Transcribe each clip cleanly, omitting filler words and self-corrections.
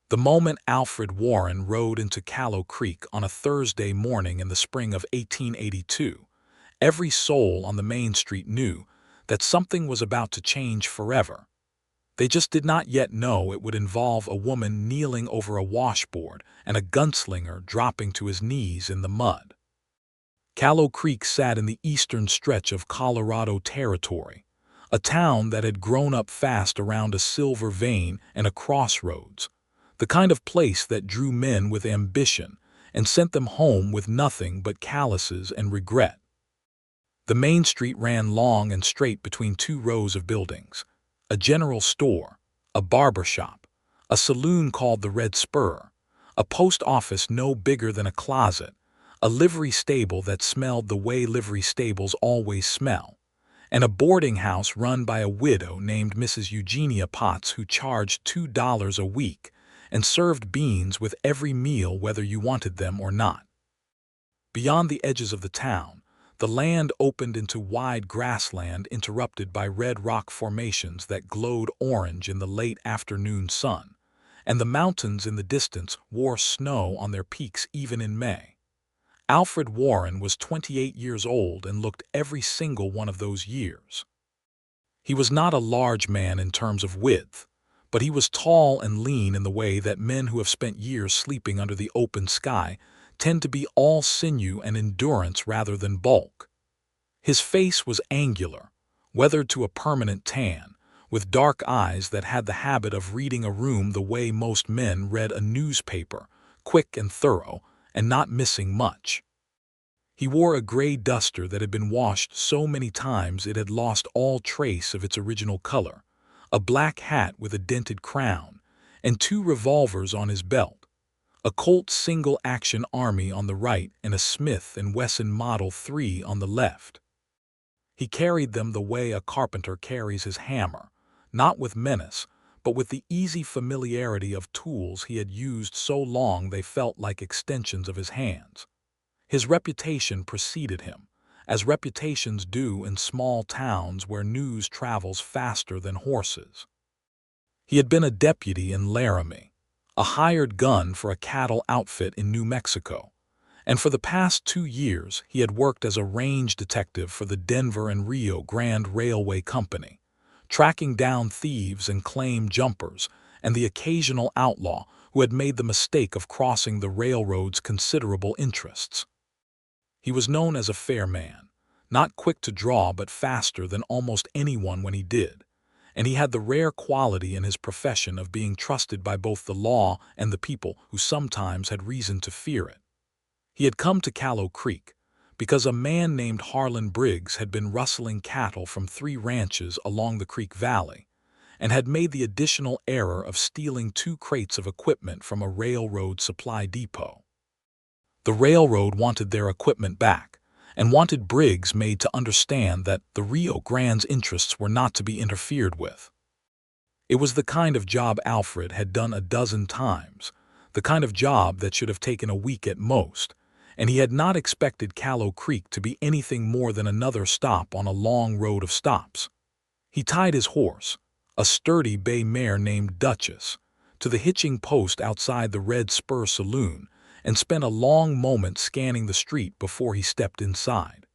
The moment Alfred Warren rode into Callow Creek on a Thursday morning in the spring of 1882, every soul on the main street knew that something was about to change forever. They just did not yet know it would involve a woman kneeling over a washboard and a gunslinger dropping to his knees in the mud. Callow Creek sat in the eastern stretch of Colorado Territory, a town that had grown up fast around a silver vein and a crossroads, the kind of place that drew men with ambition and sent them home with nothing but calluses and regret. The main street ran long and straight between two rows of buildings: a general store, a barber shop, a saloon called the Red Spur, a post office no bigger than a closet, a livery stable that smelled the way livery stables always smell, and a boarding house run by a widow named Mrs. Eugenia Potts, who charged $2 a week and served beans with every meal whether you wanted them or not. Beyond the edges of the town, the land opened into wide grassland interrupted by red rock formations that glowed orange in the late afternoon sun, and the mountains in the distance wore snow on their peaks even in May. Alfred Warren was 28 years old and looked every single one of those years. He was not a large man in terms of width, but he was tall and lean in the way that men who have spent years sleeping under the open sky tend to be, all sinew and endurance rather than bulk. His face was angular, weathered to a permanent tan, with dark eyes that had the habit of reading a room the way most men read a newspaper, quick and thorough, and not missing much. He wore a gray duster that had been washed so many times it had lost all trace of its original color, a black hat with a dented crown, and two revolvers on his belt, a Colt single-action Army on the right and a Smith & Wesson Model 3 on the left. He carried them the way a carpenter carries his hammer, not with menace, but with the easy familiarity of tools he had used so long they felt like extensions of his hands. His reputation preceded him, as reputations do in small towns where news travels faster than horses. He had been a deputy in Laramie, a hired gun for a cattle outfit in New Mexico, and for the past 2 years he had worked as a range detective for the Denver and Rio Grande Railway Company, tracking down thieves and claim jumpers and the occasional outlaw who had made the mistake of crossing the railroad's considerable interests. He was known as a fair man, not quick to draw but faster than almost anyone when he did, and he had the rare quality in his profession of being trusted by both the law and the people who sometimes had reason to fear it. He had come to Callow Creek because a man named Harlan Briggs had been rustling cattle from 3 ranches along the creek valley and had made the additional error of stealing 2 crates of equipment from a railroad supply depot. The railroad wanted their equipment back and wanted Briggs made to understand that the Rio Grande's interests were not to be interfered with. It was the kind of job Alfred had done a dozen times, the kind of job that should have taken a week at most, and he had not expected Callow Creek to be anything more than another stop on a long road of stops. He tied his horse, a sturdy bay mare named Duchess, to the hitching post outside the Red Spur Saloon and spent a long moment scanning the street before he stepped inside.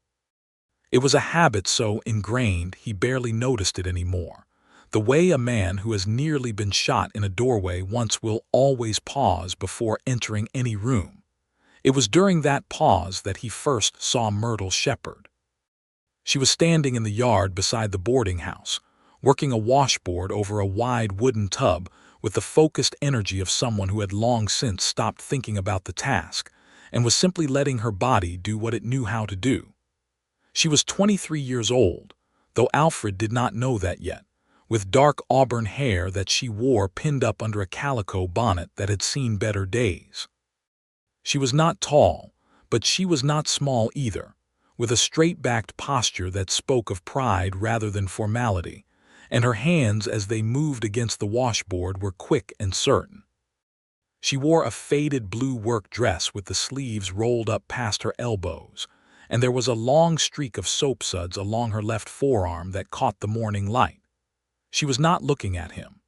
It was a habit so ingrained he barely noticed it anymore, the way a man who has nearly been shot in a doorway once will always pause before entering any room. It was during that pause that he first saw Myrtle Shepard. She was standing in the yard beside the boarding house, working a washboard over a wide wooden tub with the focused energy of someone who had long since stopped thinking about the task and was simply letting her body do what it knew how to do. She was 23 years old, though Alfred did not know that yet, with dark auburn hair that she wore pinned up under a calico bonnet that had seen better days. She was not tall, but she was not small either, with a straight-backed posture that spoke of pride rather than formality, and her hands as they moved against the washboard were quick and certain. She wore a faded blue work dress with the sleeves rolled up past her elbows, and there was a long streak of soap suds along her left forearm that caught the morning light. She was not looking at him.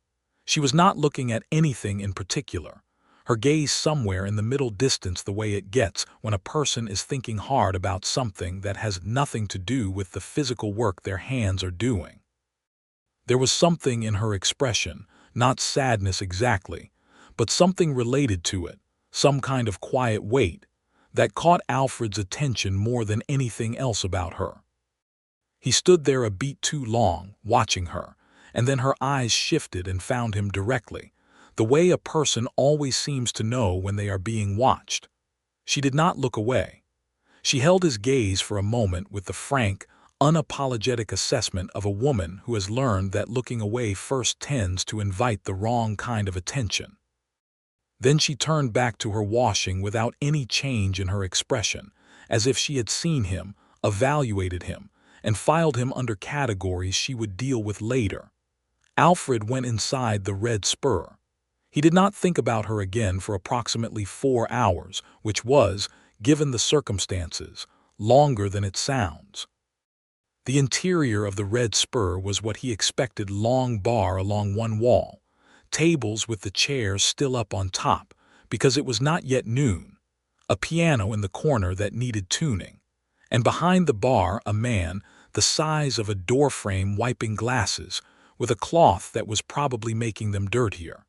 She was not looking at anything in particular, her gaze somewhere in the middle distance, the way it gets when a person is thinking hard about something that has nothing to do with the physical work their hands are doing. There was something in her expression, not sadness exactly, but something related to it, some kind of quiet weight, that caught Alfred's attention more than anything else about her. He stood there a beat too long, watching her, and then her eyes shifted and found him directly, the way a person always seems to know when they are being watched. She did not look away. She held his gaze for a moment with the frank, unapologetic assessment of a woman who has learned that looking away first tends to invite the wrong kind of attention. Then she turned back to her washing without any change in her expression, as if she had seen him, evaluated him, and filed him under categories she would deal with later. Alfred went inside the Red Spur. He did not think about her again for approximately 4 hours, which was, given the circumstances, longer than it sounds. The interior of the Red Spur was what he expected: long bar along one wall, tables with the chairs still up on top because it was not yet noon, a piano in the corner that needed tuning, and behind the bar a man the size of a doorframe wiping glasses with a cloth that was probably making them dirtier.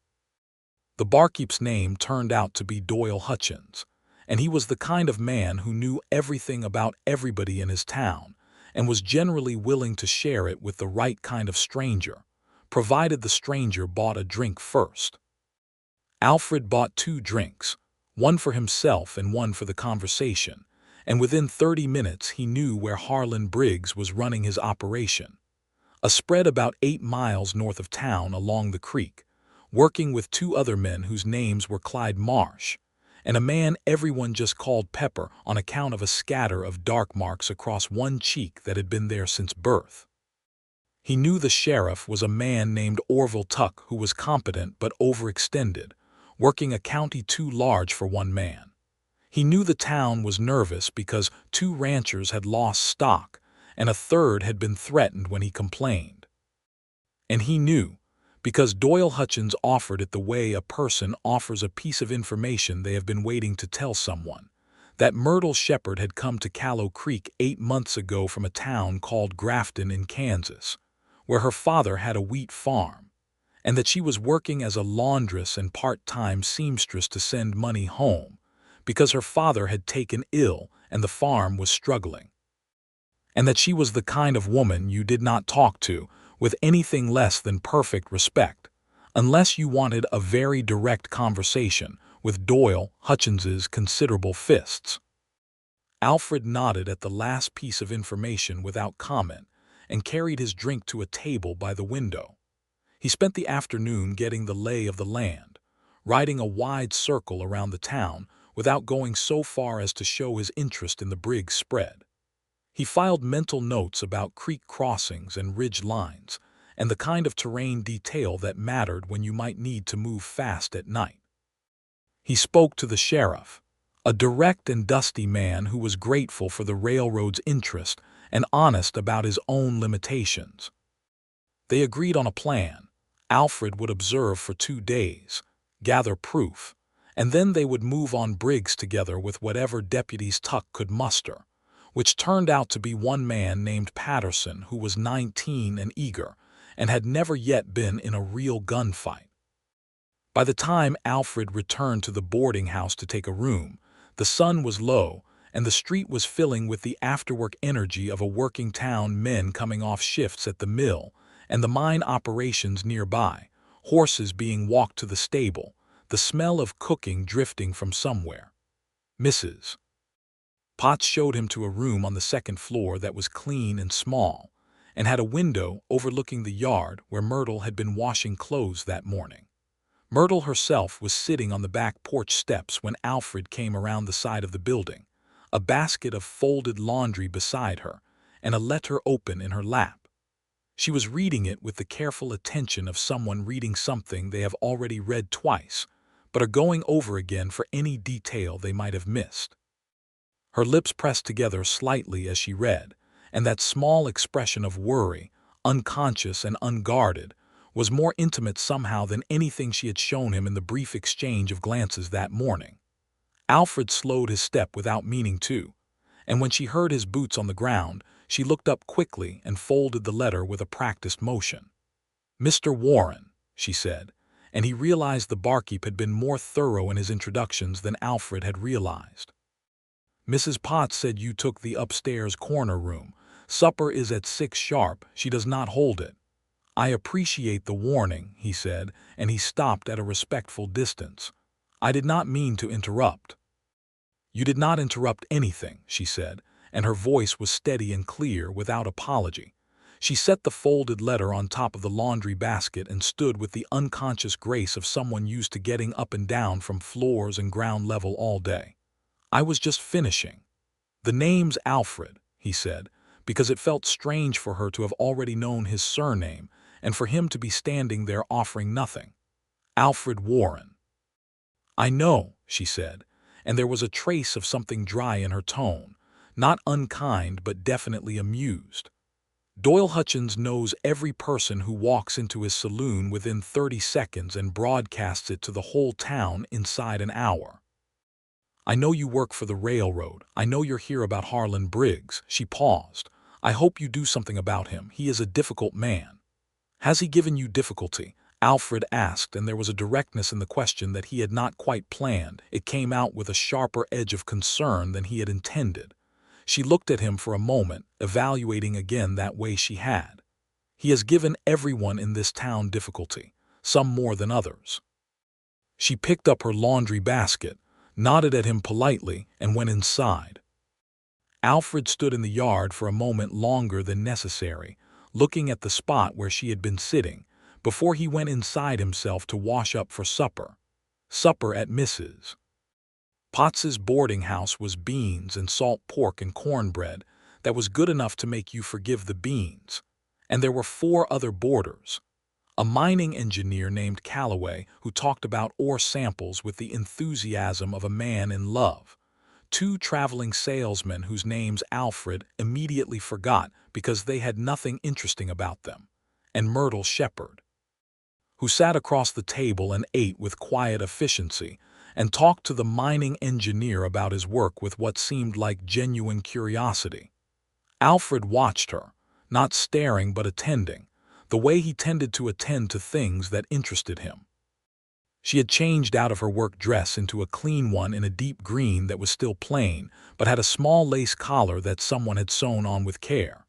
The barkeep's name turned out to be Doyle Hutchins, and he was the kind of man who knew everything about everybody in his town and was generally willing to share it with the right kind of stranger, provided the stranger bought a drink first. Alfred bought 2 drinks, one for himself and one for the conversation, and within 30 minutes he knew where Harlan Briggs was running his operation, a spread about 8 miles north of town along the creek, working with 2 other men whose names were Clyde Marsh, and a man everyone just called Pepper on account of a scatter of dark marks across one cheek that had been there since birth. He knew the sheriff was a man named Orville Tuck who was competent but overextended, working a county too large for one man. He knew the town was nervous because 2 ranchers had lost stock and a third had been threatened when he complained. And he knew, because Doyle Hutchins offered it the way a person offers a piece of information they have been waiting to tell someone, that Myrtle Shepard had come to Callow Creek 8 months ago from a town called Grafton in Kansas, where her father had a wheat farm, and that she was working as a laundress and part-time seamstress to send money home, because her father had taken ill and the farm was struggling. And that she was the kind of woman you did not talk to with anything less than perfect respect, unless you wanted a very direct conversation with Doyle Hutchins's considerable fists. Alfred nodded at the last piece of information without comment and carried his drink to a table by the window. He spent the afternoon getting the lay of the land, riding a wide circle around the town without going so far as to show his interest in the Briggs spread. He filed mental notes about creek crossings and ridge lines, and the kind of terrain detail that mattered when you might need to move fast at night. He spoke to the sheriff, a direct and dusty man who was grateful for the railroad's interest and honest about his own limitations. They agreed on a plan. Alfred would observe for 2 days, gather proof, and then they would move on Briggs together with whatever deputies Tuck could muster, which turned out to be one man named Patterson who was 19 and eager and had never yet been in a real gunfight. By the time Alfred returned to the boarding house to take a room, the sun was low and the street was filling with the afterwork energy of a working town, men coming off shifts at the mill and the mine operations nearby, horses being walked to the stable, the smell of cooking drifting from somewhere. Mrs. Potts showed him to a room on the 2nd floor that was clean and small, and had a window overlooking the yard where Myrtle had been washing clothes that morning. Myrtle herself was sitting on the back porch steps when Alfred came around the side of the building, a basket of folded laundry beside her, and a letter open in her lap. She was reading it with the careful attention of someone reading something they have already read twice, but are going over again for any detail they might have missed. Her lips pressed together slightly as she read, and that small expression of worry, unconscious and unguarded, was more intimate somehow than anything she had shown him in the brief exchange of glances that morning. Alfred slowed his step without meaning to, and when she heard his boots on the ground, she looked up quickly and folded the letter with a practiced motion. "Mr. Warren," she said, and he realized the barkeep had been more thorough in his introductions than Alfred had realized. "Mrs. Potts said you took the upstairs corner room. Supper is at 6 sharp. She does not hold it." "I appreciate the warning," he said, and he stopped at a respectful distance. "I did not mean to interrupt." "You did not interrupt anything," she said, and her voice was steady and clear without apology. She set the folded letter on top of the laundry basket and stood with the unconscious grace of someone used to getting up and down from floors and ground level all day. "I was just finishing." "The name's Alfred," he said, because it felt strange for her to have already known his surname and for him to be standing there offering nothing. "Alfred Warren." "I know," she said, and there was a trace of something dry in her tone, not unkind but definitely amused. "Doyle Hutchins knows every person who walks into his saloon within 30 seconds and broadcasts it to the whole town inside an hour. I know you work for the railroad. I know you're here about Harlan Briggs." She paused. "I hope you do something about him. He is a difficult man." "Has he given you difficulty?" Alfred asked, and there was a directness in the question that he had not quite planned. It came out with a sharper edge of concern than he had intended. She looked at him for a moment, evaluating again that way she had. "He has given everyone in this town difficulty, some more than others." She picked up her laundry basket, nodded at him politely, and went inside. Alfred stood in the yard for a moment longer than necessary, looking at the spot where she had been sitting, before he went inside himself to wash up for supper. Supper at Mrs. Potts's boarding house was beans and salt pork and cornbread that was good enough to make you forgive the beans. And there were 4 other boarders. A mining engineer named Calloway who talked about ore samples with the enthusiasm of a man in love. 2 traveling salesmen whose names Alfred immediately forgot because they had nothing interesting about them. And Myrtle Shepard, who sat across the table and ate with quiet efficiency and talked to the mining engineer about his work with what seemed like genuine curiosity. Alfred watched her, not staring but attending, the way he tended to attend to things that interested him. She had changed out of her work dress into a clean one in a deep green that was still plain, but had a small lace collar that someone had sewn on with care.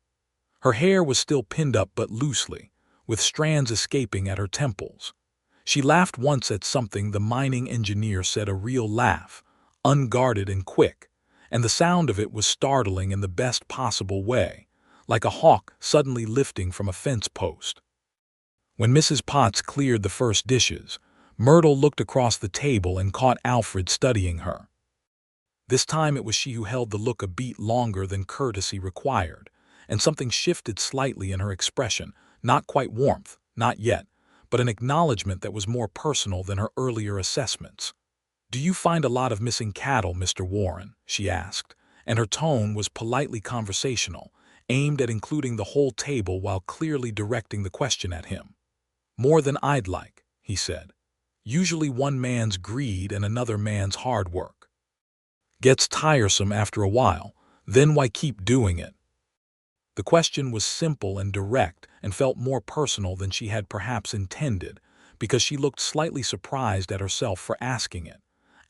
Her hair was still pinned up but loosely, with strands escaping at her temples. She laughed once at something the mining engineer said, a real laugh, unguarded and quick, and the sound of it was startling in the best possible way, like a hawk suddenly lifting from a fence post. When Mrs. Potts cleared the first dishes, Myrtle looked across the table and caught Alfred studying her. This time it was she who held the look a beat longer than courtesy required, and something shifted slightly in her expression, not quite warmth, not yet, but an acknowledgement that was more personal than her earlier assessments. "Do you find a lot of missing cattle, Mr. Warren?" she asked, and her tone was politely conversational, aimed at including the whole table while clearly directing the question at him. "More than I'd like," he said. "Usually one man's greed and another man's hard work gets tiresome after a while, then why keep doing it?" The question was simple and direct and felt more personal than she had perhaps intended, because she looked slightly surprised at herself for asking it.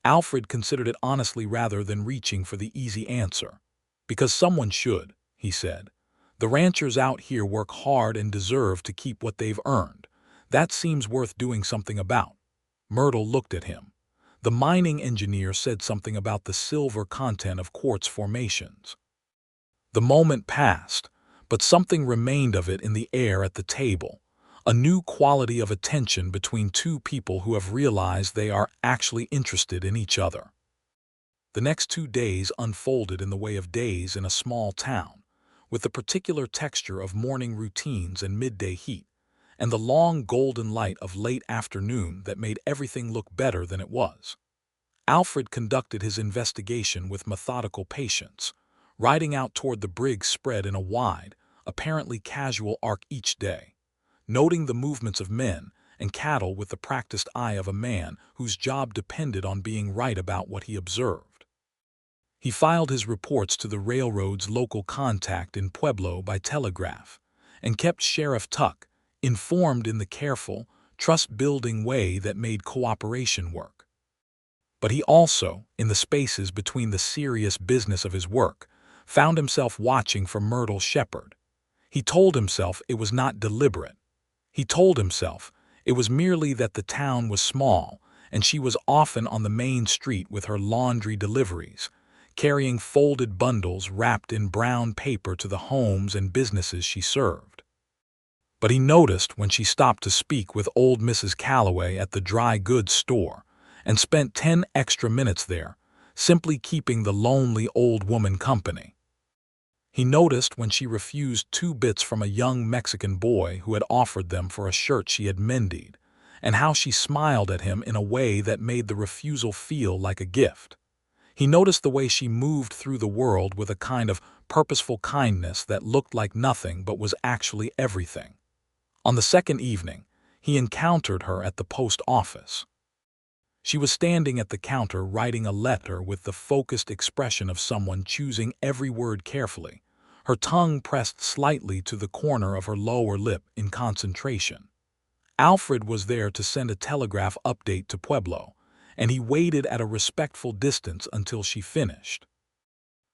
Alfred considered it honestly rather than reaching for the easy answer. "Because someone should," he said. "The ranchers out here work hard and deserve to keep what they've earned. That seems worth doing something about." Myrtle looked at him. The mining engineer said something about the silver content of quartz formations. The moment passed, but something remained of it in the air at the table, a new quality of attention between 2 people who have realized they are actually interested in each other. The next 2 days unfolded in the way of days in a small town, with the particular texture of morning routines and midday heat, and the long golden light of late afternoon that made everything look better than it was. Alfred conducted his investigation with methodical patience, riding out toward the Briggs spread in a wide, apparently casual arc each day. noting the movements of men and cattle with the practiced eye of a man whose job depended on being right about what he observed. He filed his reports to the railroad's local contact in Pueblo by telegraph, and kept Sheriff Tuck informed in the careful, trust-building way that made cooperation work. But he also, in the spaces between the serious business of his work, found himself watching for Myrtle Shepard. He told himself it was not deliberate. He told himself it was merely that the town was small, and she was often on the main street with her laundry deliveries, carrying folded bundles wrapped in brown paper to the homes and businesses she served. But he noticed when she stopped to speak with old Mrs. Calloway at the dry goods store and spent 10 extra minutes there, simply keeping the lonely old woman company. He noticed when she refused 2 bits from a young Mexican boy who had offered them for a shirt she had mended, and how she smiled at him in a way that made the refusal feel like a gift. He noticed the way she moved through the world with a kind of purposeful kindness that looked like nothing but was actually everything. On the second evening, he encountered her at the post office. She was standing at the counter writing a letter with the focused expression of someone choosing every word carefully, her tongue pressed slightly to the corner of her lower lip in concentration. Alfred was there to send a telegraph update to Pueblo, and he waited at a respectful distance until she finished.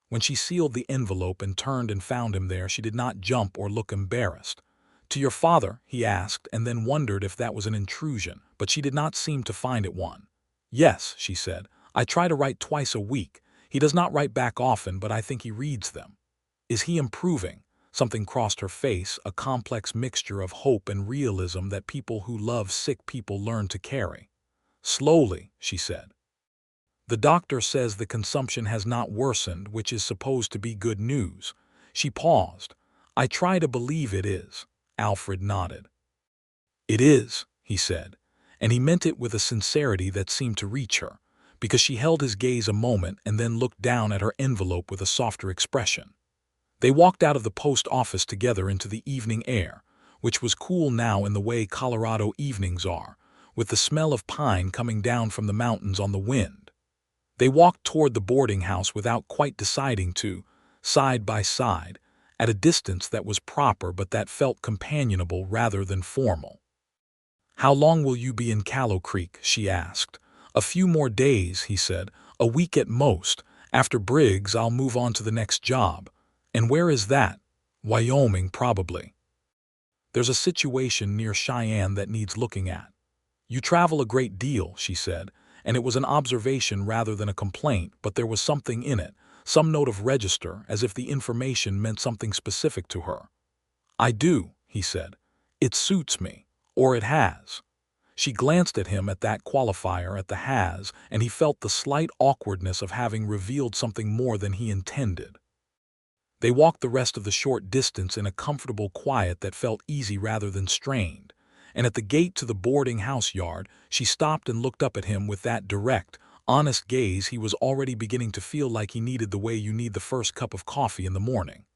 When she sealed the envelope and turned and found him there, she did not jump or look embarrassed. "To your father?" he asked, and then wondered if that was an intrusion, but she did not seem to find it one. "Yes," she said. "I try to write twice a week. He does not write back often, but I think he reads them." "Is he improving?" Something crossed her face, a complex mixture of hope and realism that people who love sick people learn to carry. "Slowly," she said. "The doctor says the consumption has not worsened, which is supposed to be good news." She paused. "I try to believe it is." Alfred nodded. "It is," he said, and he meant it with a sincerity that seemed to reach her, because she held his gaze a moment and then looked down at her envelope with a softer expression. They walked out of the post office together into the evening air, which was cool now in the way Colorado evenings are, with the smell of pine coming down from the mountains on the wind. They walked toward the boarding house without quite deciding to, side by side, at a distance that was proper but that felt companionable rather than formal. "How long will you be in Callow Creek?" she asked. "A few more days," he said. "A week at most. After Briggs, I'll move on to the next job." "And where is that?" "Wyoming, probably. There's a situation near Cheyenne that needs looking at." "You travel a great deal," she said, and it was an observation rather than a complaint, but there was something in it, some note of register, as if the information meant something specific to her. "I do," he said. "It suits me. Or it has." She glanced at him at that qualifier at the has, and he felt the slight awkwardness of having revealed something more than he intended. They walked the rest of the short distance in a comfortable quiet that felt easy rather than strained, and at the gate to the boarding house yard, she stopped and looked up at him with that direct, honest gaze he was already beginning to feel like he needed the way you need the first cup of coffee in the morning.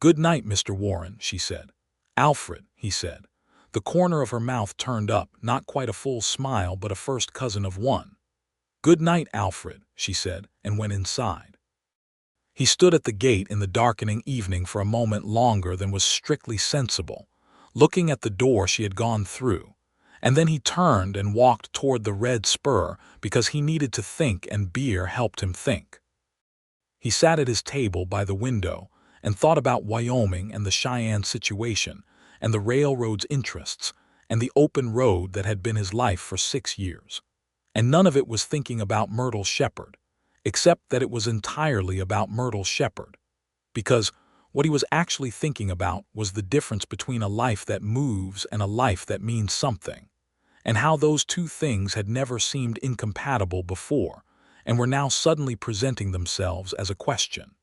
"Good night, Mr. Warren," she said. "Alfred," he said. The corner of her mouth turned up, not quite a full smile, but a first cousin of one. "Good night, Alfred," she said, and went inside. He stood at the gate in the darkening evening for a moment longer than was strictly sensible, looking at the door she had gone through, and then he turned and walked toward the red spur because he needed to think, and beer helped him think. He sat at his table by the window and thought about Wyoming and the Cheyenne situation and the railroad's interests and the open road that had been his life for 6 years. And none of it was thinking about Myrtle Shepard, except that it was entirely about Myrtle Shepard, because what he was actually thinking about was the difference between a life that moves and a life that means something, and how those two things had never seemed incompatible before and were now suddenly presenting themselves as a question.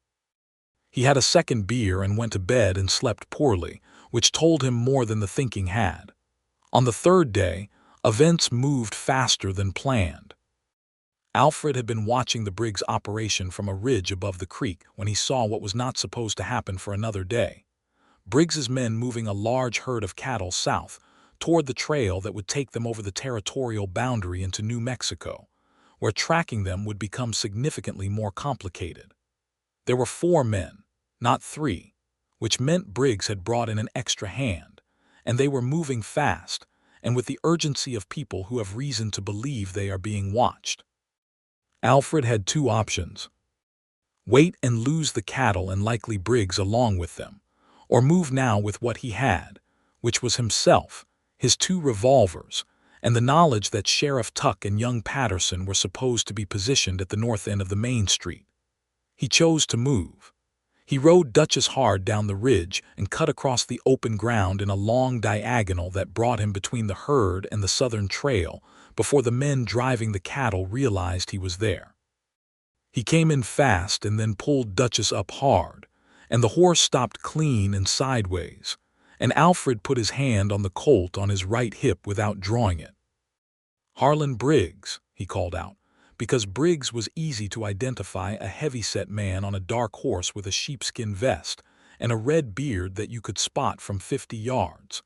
He had a second beer and went to bed and slept poorly, which told him more than the thinking had. On the third day, events moved faster than planned. Alfred had been watching the Briggs operation from a ridge above the creek when he saw what was not supposed to happen for another day. Briggs's men moving a large herd of cattle south, toward the trail that would take them over the territorial boundary into New Mexico, where tracking them would become significantly more complicated. There were 4 men, not 3, which meant Briggs had brought in an extra hand, and they were moving fast, and with the urgency of people who have reason to believe they are being watched. Alfred had 2 options: wait and lose the cattle and likely Briggs along with them, or move now with what he had, which was himself, his 2 revolvers, and the knowledge that Sheriff Tuck and young Patterson were supposed to be positioned at the north end of the main street. He chose to move. He rode Duchess hard down the ridge and cut across the open ground in a long diagonal that brought him between the herd and the southern trail before the men driving the cattle realized he was there. He came in fast and then pulled Duchess up hard, and the horse stopped clean and sideways, and Alfred put his hand on the colt on his right hip without drawing it. "Harlan Briggs," he called out, because Briggs was easy to identify, a heavy-set man on a dark horse with a sheepskin vest and a red beard that you could spot from 50 yards.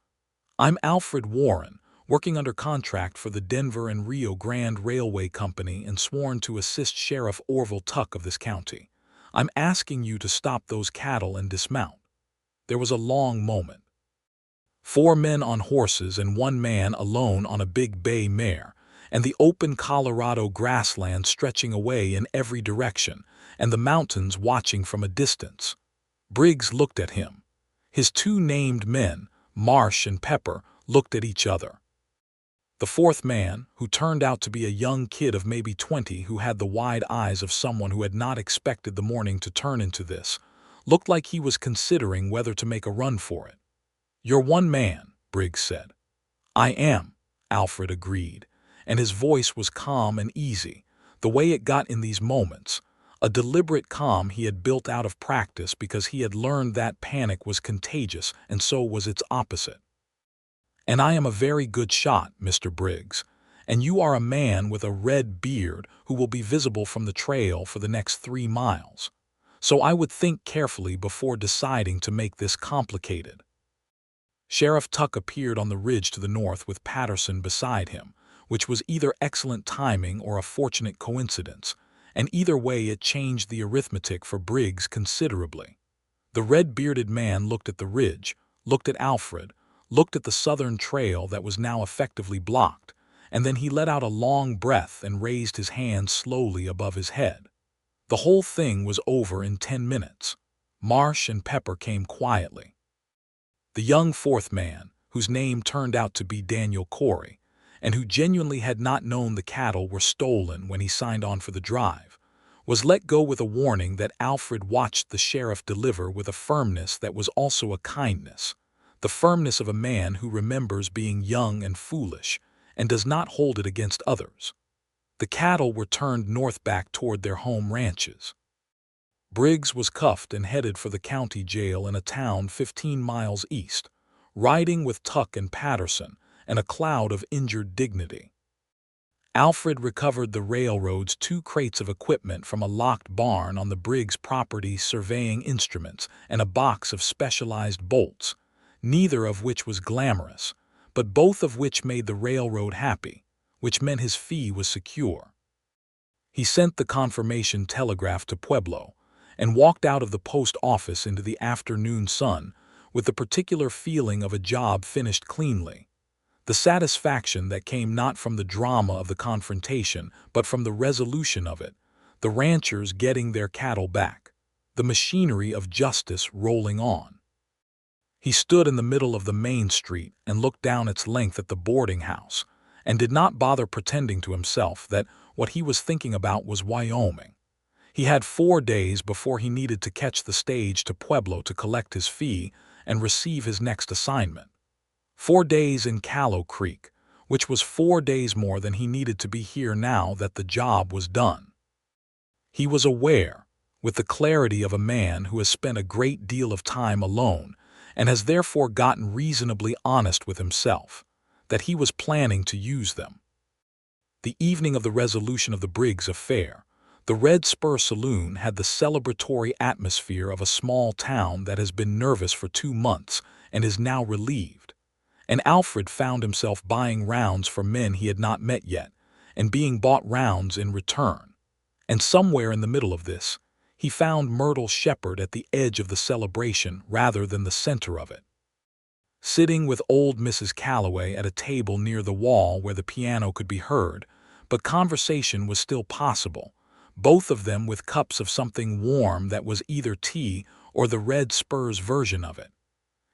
"I'm Alfred Warren, working under contract for the Denver and Rio Grande Railway Company and sworn to assist Sheriff Orville Tuck of this county. I'm asking you to stop those cattle and dismount." There was a long moment. 4 men on horses and 1 man alone on a big bay mare, and the open Colorado grassland stretching away in every direction, and the mountains watching from a distance. Briggs looked at him. His 2 named men, Marsh and Pepper, looked at each other. The 4th man, who turned out to be a young kid of maybe 20 who had the wide eyes of someone who had not expected the morning to turn into this, looked like he was considering whether to make a run for it. "You're 1 man," Briggs said. "I am," Alfred agreed, and his voice was calm and easy, the way it got in these moments, a deliberate calm he had built out of practice because he had learned that panic was contagious and so was its opposite. "And I am a very good shot, Mr. Briggs, and you are a man with a red beard who will be visible from the trail for the next 3 miles. So I would think carefully before deciding to make this complicated." Sheriff Tuck appeared on the ridge to the north with Patterson beside him, which was either excellent timing or a fortunate coincidence, and either way it changed the arithmetic for Briggs considerably. The red-bearded man looked at the ridge, looked at Alfred, looked at the southern trail that was now effectively blocked, and then he let out a long breath and raised his hand slowly above his head. The whole thing was over in 10 minutes. Marsh and Pepper came quietly. The young 4th man, whose name turned out to be Daniel Corey, and who genuinely had not known the cattle were stolen when he signed on for the drive, was let go with a warning that Alfred watched the sheriff deliver with a firmness that was also a kindness, the firmness of a man who remembers being young and foolish and does not hold it against others. The cattle were turned north back toward their home ranches. Briggs was cuffed and headed for the county jail in a town 15 miles east, riding with Tuck and Patterson and a cloud of injured dignity. Alfred recovered the railroad's 2 crates of equipment from a locked barn on the Briggs property, surveying instruments, and a box of specialized bolts, neither of which was glamorous, but both of which made the railroad happy, which meant his fee was secure. He sent the confirmation telegraph to Pueblo and walked out of the post office into the afternoon sun with the particular feeling of a job finished cleanly, the satisfaction that came not from the drama of the confrontation but from the resolution of it, the ranchers getting their cattle back, the machinery of justice rolling on. He stood in the middle of the main street and looked down its length at the boarding house, and did not bother pretending to himself that what he was thinking about was Wyoming. He had 4 days before he needed to catch the stage to Pueblo to collect his fee and receive his next assignment. 4 days in Callow Creek, which was 4 days more than he needed to be here now that the job was done. He was aware, with the clarity of a man who has spent a great deal of time alone and has therefore gotten reasonably honest with himself, that he was planning to use them. The evening of the resolution of the Briggs affair, the Red Spur Saloon had the celebratory atmosphere of a small town that has been nervous for 2 months and is now relieved, And Alfred found himself buying rounds for men he had not met yet, and being bought rounds in return. And somewhere in the middle of this, he found Myrtle Shepard at the edge of the celebration rather than the center of it. Sitting with old Mrs. Calloway at a table near the wall where the piano could be heard, but conversation was still possible, both of them with cups of something warm that was either tea or the Red Spurs version of it.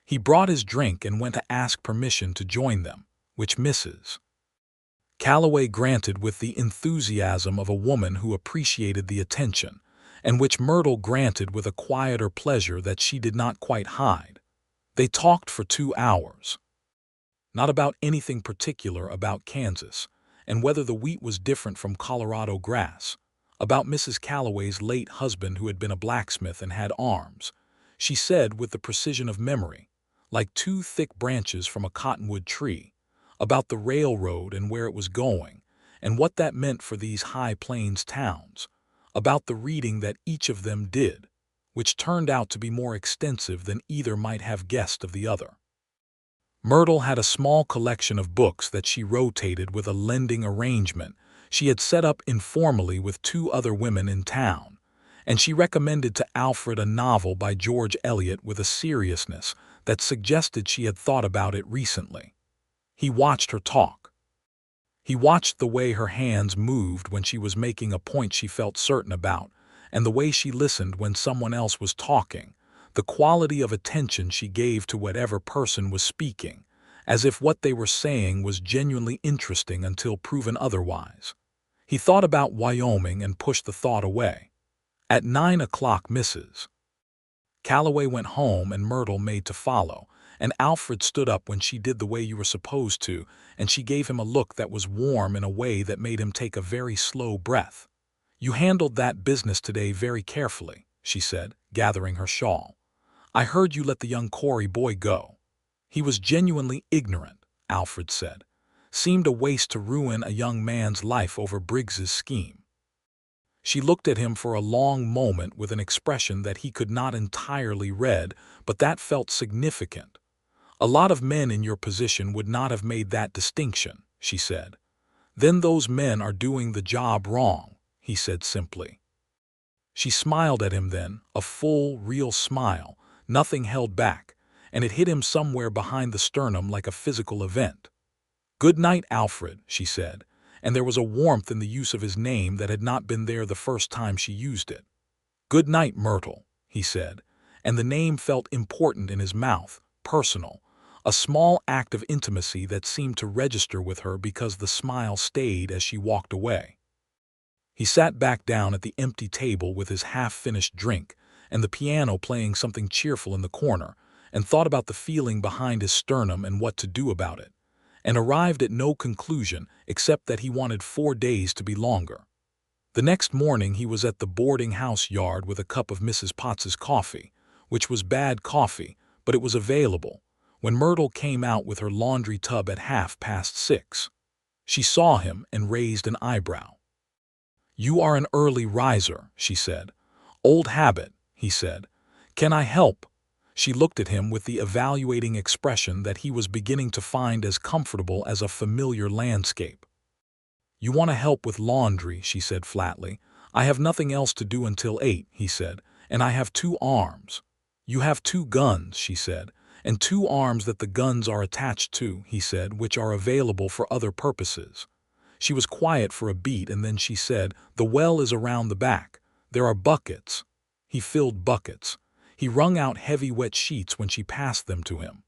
He brought his drink and went to ask permission to join them, which Mrs. Calloway granted with the enthusiasm of a woman who appreciated the attention, and which Myrtle granted with a quieter pleasure that she did not quite hide. They talked for 2 hours. Not about anything particular about Kansas, and whether the wheat was different from Colorado grass, about Mrs. Calloway's late husband who had been a blacksmith and had arms, she said with the precision of memory, like 2 thick branches from a cottonwood tree, about the railroad and where it was going, and what that meant for these high plains towns, about the reading that each of them did, which turned out to be more extensive than either might have guessed of the other. Myrtle had a small collection of books that she rotated with a lending arrangement she had set up informally with 2 other women in town, and she recommended to Alfred a novel by George Eliot with a seriousness that suggested she had thought about it recently. He watched her talk. He watched the way her hands moved when she was making a point she felt certain about, and the way she listened when someone else was talking, the quality of attention she gave to whatever person was speaking, as if what they were saying was genuinely interesting until proven otherwise. He thought about Wyoming and pushed the thought away. At 9 o'clock, Mrs. Calloway went home and Myrtle made to follow, and Alfred stood up when she did the way you were supposed to, and she gave him a look that was warm in a way that made him take a very slow breath. "You handled that business today very carefully," she said, gathering her shawl. "I heard you let the young Corey boy go." "He was genuinely ignorant," Alfred said. "Seemed a waste to ruin a young man's life over Briggs's scheme." She looked at him for a long moment with an expression that he could not entirely read, but that felt significant. "A lot of men in your position would not have made that distinction," she said. "Then those men are doing the job wrong," he said simply. She smiled at him then, a full, real smile, nothing held back, and it hit him somewhere behind the sternum like a physical event. "Good night, Alfred," she said, and there was a warmth in the use of his name that had not been there the first time she used it. "Good night, Myrtle," he said, and the name felt important in his mouth, personal, a small act of intimacy that seemed to register with her because the smile stayed as she walked away. He sat back down at the empty table with his half-finished drink and the piano playing something cheerful in the corner, and thought about the feeling behind his sternum and what to do about it, and arrived at no conclusion except that he wanted 4 days to be longer. The next morning he was at the boarding-house yard with a cup of Mrs. Potts's coffee, which was bad coffee, but it was available, when Myrtle came out with her laundry tub at 6:30. She saw him and raised an eyebrow. "You are an early riser," she said. "Old habit," he said. "Can I help?" She looked at him with the evaluating expression that he was beginning to find as comfortable as a familiar landscape. "You want to help with laundry," she said flatly. "I have nothing else to do until 8, he said, "and I have 2 arms." "You have 2 guns," she said, "and 2 arms that the guns are attached to," he said, "which are available for other purposes." She was quiet for a beat, and then she said, "The well is around the back. There are buckets." He filled buckets. He wrung out heavy wet sheets when she passed them to him.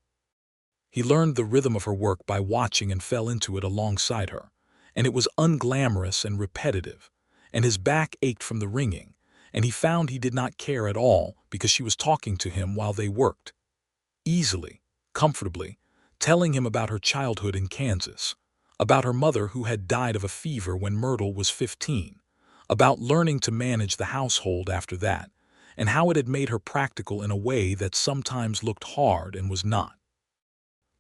He learned the rhythm of her work by watching and fell into it alongside her, and it was unglamorous and repetitive, and his back ached from the wringing, and he found he did not care at all because she was talking to him while they worked. Easily, comfortably, telling him about her childhood in Kansas, about her mother who had died of a fever when Myrtle was 15, about learning to manage the household after that, and how it had made her practical in a way that sometimes looked hard and was not.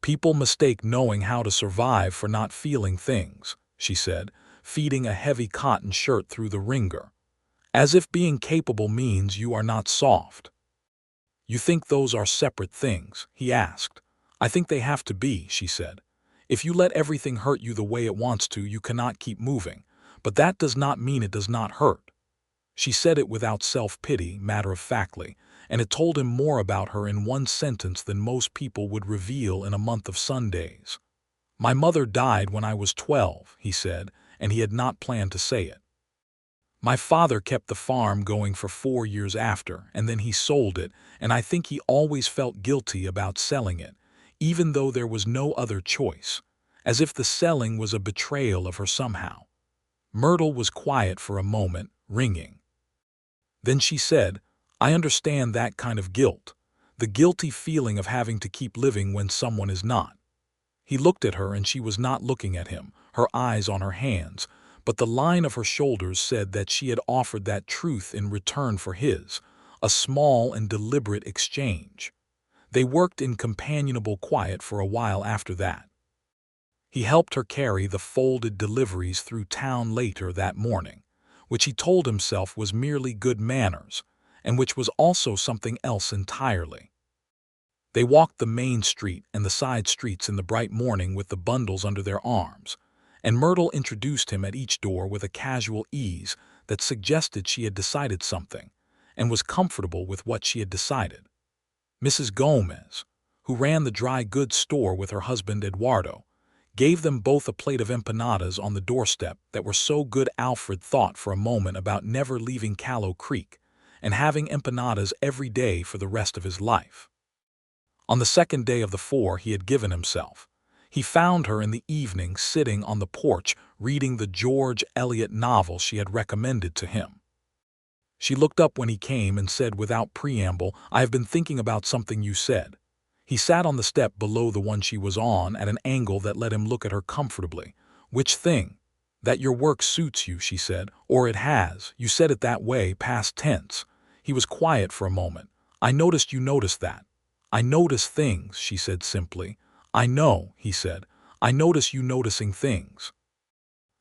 "People mistake knowing how to survive for not feeling things," she said, feeding a heavy cotton shirt through the wringer, "as if being capable means you are not soft." "You think those are separate things?" he asked. "I think they have to be," she said. "If you let everything hurt you the way it wants to, you cannot keep moving. But that does not mean it does not hurt." She said it without self-pity, matter-of-factly, and it told him more about her in one sentence than most people would reveal in a month of Sundays. "My mother died when I was 12, he said, and he had not planned to say it. "My father kept the farm going for 4 years after, and then he sold it, and I think he always felt guilty about selling it, even though there was no other choice, as if the selling was a betrayal of her somehow." Myrtle was quiet for a moment, ringing. Then she said, "I understand that kind of guilt, the guilty feeling of having to keep living when someone is not." He looked at her and she was not looking at him, her eyes on her hands, but the line of her shoulders said that she had offered that truth in return for his, a small and deliberate exchange. They worked in companionable quiet for a while after that. He helped her carry the folded deliveries through town later that morning, which he told himself was merely good manners, and which was also something else entirely. They walked the main street and the side streets in the bright morning with the bundles under their arms, and Myrtle introduced him at each door with a casual ease that suggested she had decided something, and was comfortable with what she had decided. Mrs. Gomez, who ran the dry goods store with her husband Eduardo, gave them both a plate of empanadas on the doorstep that were so good Alfred thought for a moment about never leaving Callow Creek and having empanadas every day for the rest of his life. On the second day of the 4 he had given himself, he found her in the evening sitting on the porch reading the George Eliot novel she had recommended to him. She looked up when he came and said without preamble, "I have been thinking about something you said." He sat on the step below the one she was on at an angle that let him look at her comfortably. "Which thing?" "That your work suits you," she said. "Or it has. You said it that way, past tense." He was quiet for a moment. "I noticed you noticed that." "I notice things," she said simply. "I know," he said. "I notice you noticing things."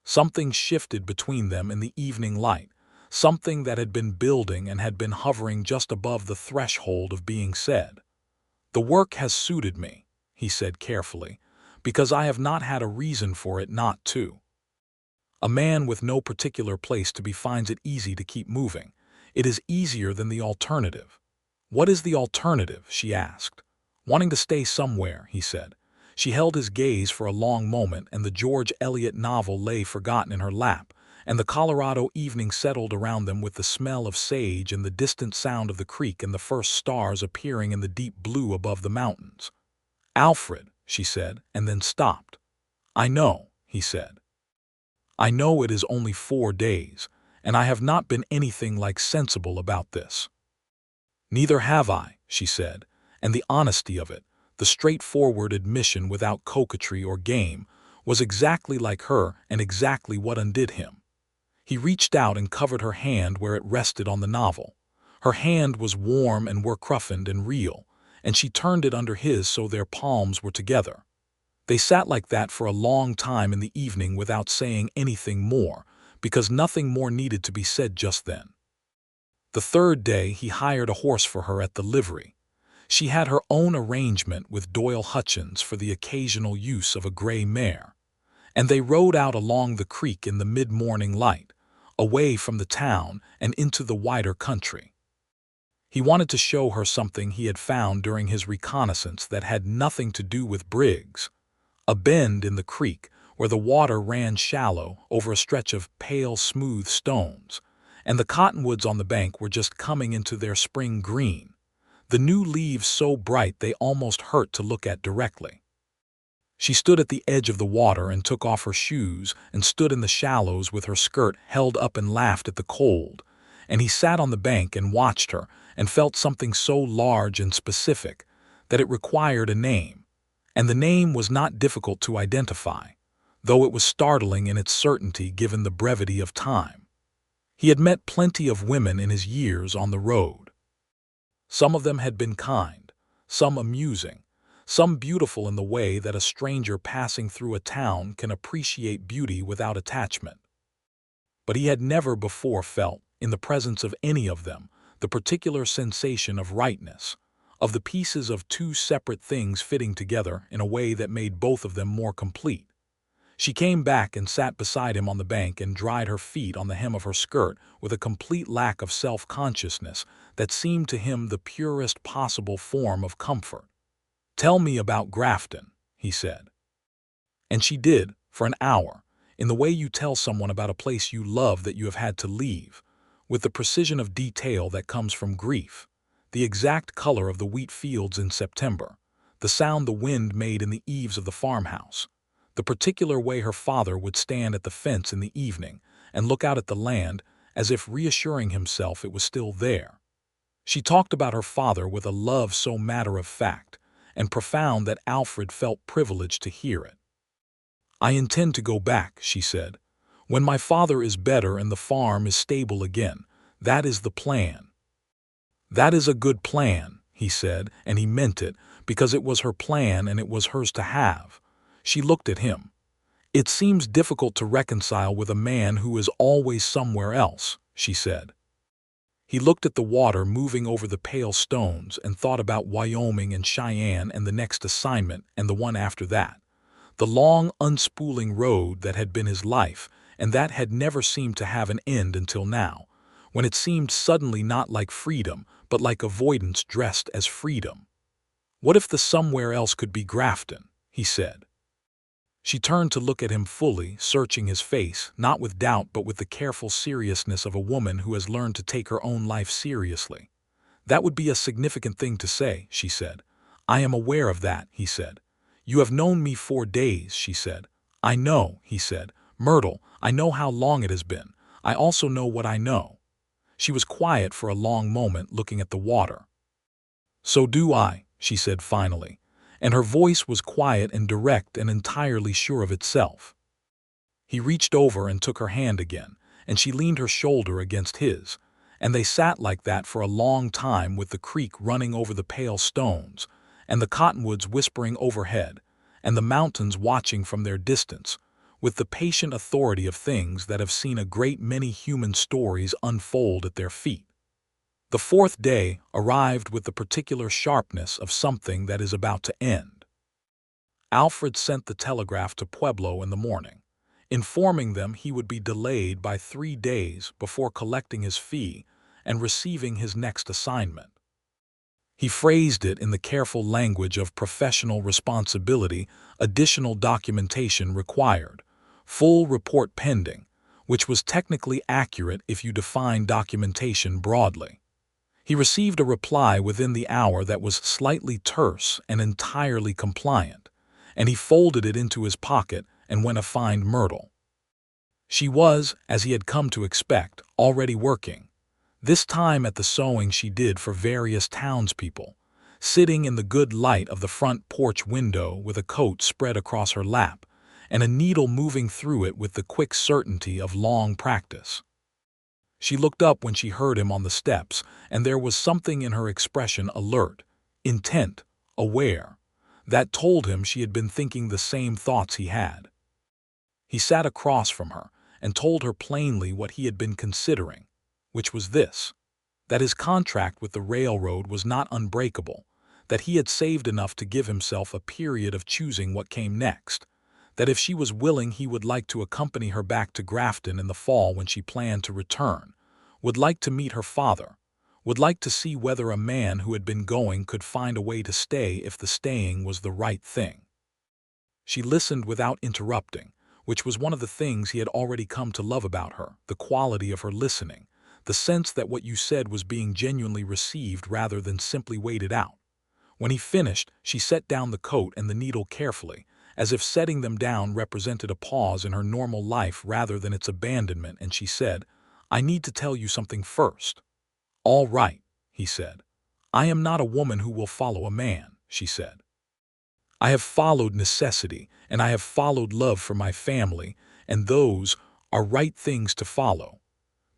Something shifted between them in the evening light, something that had been building and had been hovering just above the threshold of being said. "The work has suited me," he said carefully, "because I have not had a reason for it not to." A man with no particular place to be finds it easy to keep moving. It is easier than the alternative. "What is the alternative?" she asked. "Wanting to stay somewhere," he said. She held his gaze for a long moment, and the George Eliot novel lay forgotten in her lap, and the Colorado evening settled around them with the smell of sage and the distant sound of the creek and the first stars appearing in the deep blue above the mountains. "Alfred," she said, and then stopped. "I know," he said. "I know it is only 4 days, and I have not been anything like sensible about this." "Neither have I," she said, and the honesty of it, the straightforward admission without coquetry or game, was exactly like her and exactly what undid him. He reached out and covered her hand where it rested on the novel. Her hand was warm and work-roughened and real, and she turned it under his so their palms were together. They sat like that for a long time in the evening without saying anything more, because nothing more needed to be said just then. The third day he hired a horse for her at the livery. She had her own arrangement with Doyle Hutchins for the occasional use of a gray mare, and they rode out along the creek in the mid-morning light, away from the town and into the wider country. He wanted to show her something he had found during his reconnaissance that had nothing to do with Briggs. A bend in the creek where the water ran shallow over a stretch of pale, smooth stones, and the cottonwoods on the bank were just coming into their spring green, the new leaves so bright they almost hurt to look at directly. She stood at the edge of the water and took off her shoes and stood in the shallows with her skirt held up and laughed at the cold, and he sat on the bank and watched her and felt something so large and specific that it required a name, and the name was not difficult to identify, though it was startling in its certainty given the brevity of time. He had met plenty of women in his years on the road. Some of them had been kind, some amusing, some beautiful in the way that a stranger passing through a town can appreciate beauty without attachment. But he had never before felt, in the presence of any of them, the particular sensation of rightness, of the pieces of two separate things fitting together in a way that made both of them more complete. She came back and sat beside him on the bank and dried her feet on the hem of her skirt with a complete lack of self-consciousness that seemed to him the purest possible form of comfort. "Tell me about Grafton," he said. And she did, for an hour, in the way you tell someone about a place you love that you have had to leave, with the precision of detail that comes from grief, the exact color of the wheat fields in September, the sound the wind made in the eaves of the farmhouse, the particular way her father would stand at the fence in the evening and look out at the land as if reassuring himself it was still there. She talked about her father with a love so matter-of-fact and profound that Alfred felt privileged to hear it. "I intend to go back," she said. "When my father is better and the farm is stable again, that is the plan." "That is a good plan," he said, and he meant it, because it was her plan and it was hers to have. She looked at him. "It seems difficult to reconcile with a man who is always somewhere else," she said. He looked at the water moving over the pale stones and thought about Wyoming and Cheyenne and the next assignment and the one after that. The long, unspooling road that had been his life and that had never seemed to have an end until now, when it seemed suddenly not like freedom, but like avoidance dressed as freedom. What if the somewhere else could be Grafton? He said. She turned to look at him fully, searching his face, not with doubt but with the careful seriousness of a woman who has learned to take her own life seriously. "That would be a significant thing to say," she said. "I am aware of that," he said. "You have known me 4 days," she said. "I know," he said. "Myrtle, I know how long it has been. I also know what I know." She was quiet for a long moment, looking at the water. "So do I," she said finally, and her voice was quiet and direct and entirely sure of itself. He reached over and took her hand again, and she leaned her shoulder against his, and they sat like that for a long time with the creek running over the pale stones, and the cottonwoods whispering overhead, and the mountains watching from their distance, with the patient authority of things that have seen a great many human stories unfold at their feet. The 4th day arrived with the particular sharpness of something that is about to end. Alfred sent the telegraph to Pueblo in the morning, informing them he would be delayed by 3 days before collecting his fee and receiving his next assignment. He phrased it in the careful language of professional responsibility, additional documentation required, full report pending, which was technically accurate if you define documentation broadly. He received a reply within the hour that was slightly terse and entirely compliant, and he folded it into his pocket and went to find Myrtle. She was, as he had come to expect, already working, this time at the sewing she did for various townspeople, sitting in the good light of the front porch window with a coat spread across her lap and a needle moving through it with the quick certainty of long practice. She looked up when she heard him on the steps, and there was something in her expression alert, intent, aware, that told him she had been thinking the same thoughts he had. He sat across from her and told her plainly what he had been considering, which was this: that his contract with the railroad was not unbreakable, that he had saved enough to give himself a period of choosing what came next, that if she was willing he would like to accompany her back to Grafton in the fall when she planned to return, would like to meet her father, would like to see whether a man who had been going could find a way to stay if the staying was the right thing. She listened without interrupting, which was one of the things he had already come to love about her, the quality of her listening, the sense that what you said was being genuinely received rather than simply waited out. When he finished, she set down the coat and the needle carefully, as if setting them down represented a pause in her normal life rather than its abandonment, and she said, "I need to tell you something first." "All right," he said. "I am not a woman who will follow a man," she said. "I have followed necessity, and I have followed love for my family, and those are right things to follow.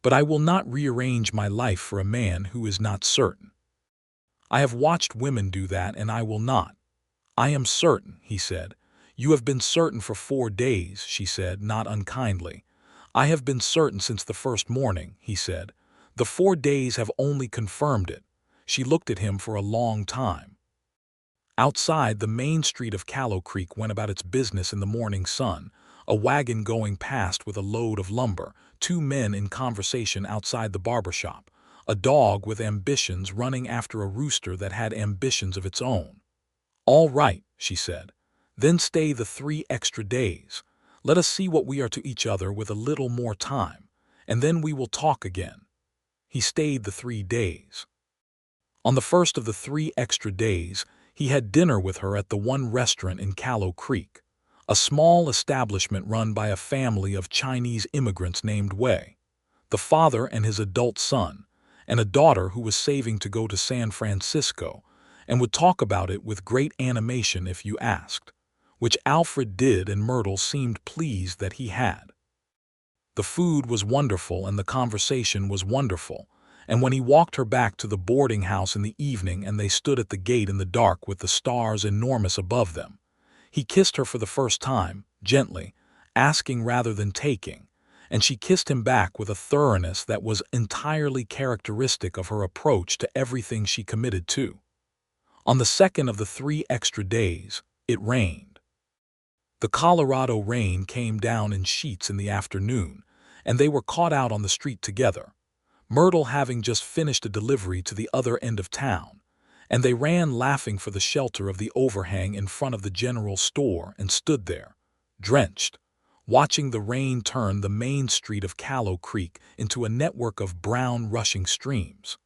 But I will not rearrange my life for a man who is not certain. I have watched women do that, and I will not. I am certain," he said. "You have been certain for 4 days," she said, not unkindly. "I have been certain since the first morning," he said. "The 4 days have only confirmed it." She looked at him for a long time. Outside, the main street of Callow Creek went about its business in the morning sun, a wagon going past with a load of lumber, two men in conversation outside the barber shop, a dog with ambitions running after a rooster that had ambitions of its own. "All right," she said. "Then stay the 3 extra days. Let us see what we are to each other with a little more time, and then we will talk again." He stayed the 3 days. On the first of the 3 extra days, he had dinner with her at the one restaurant in Callow Creek, a small establishment run by a family of Chinese immigrants named Wei, the father and his adult son, and a daughter who was saving to go to San Francisco and would talk about it with great animation if you asked, which Alfred did, and Myrtle seemed pleased that he had. The food was wonderful and the conversation was wonderful, and when he walked her back to the boarding house in the evening and they stood at the gate in the dark with the stars enormous above them, he kissed her for the first time, gently, asking rather than taking, and she kissed him back with a thoroughness that was entirely characteristic of her approach to everything she committed to. On the second of the 3 extra days, it rained. The Colorado rain came down in sheets in the afternoon, and they were caught out on the street together, Myrtle having just finished a delivery to the other end of town, and they ran laughing for the shelter of the overhang in front of the general store and stood there, drenched, watching the rain turn the main street of Callow Creek into a network of brown rushing streams.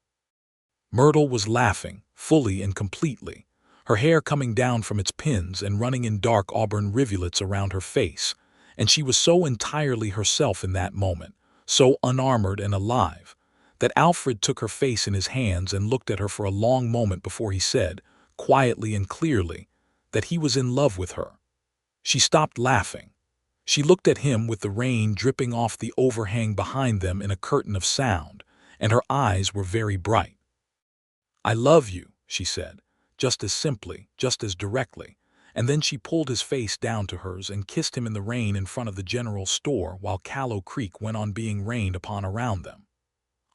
Myrtle was laughing, fully and completely, her hair coming down from its pins and running in dark auburn rivulets around her face, and she was so entirely herself in that moment, so unarmored and alive, that Alfred took her face in his hands and looked at her for a long moment before he said, quietly and clearly, that he was in love with her. She stopped laughing. She looked at him with the rain dripping off the overhang behind them in a curtain of sound, and her eyes were very bright. "I love you," she said, just as simply, just as directly, and then she pulled his face down to hers and kissed him in the rain in front of the general store while Callow Creek went on being rained upon around them.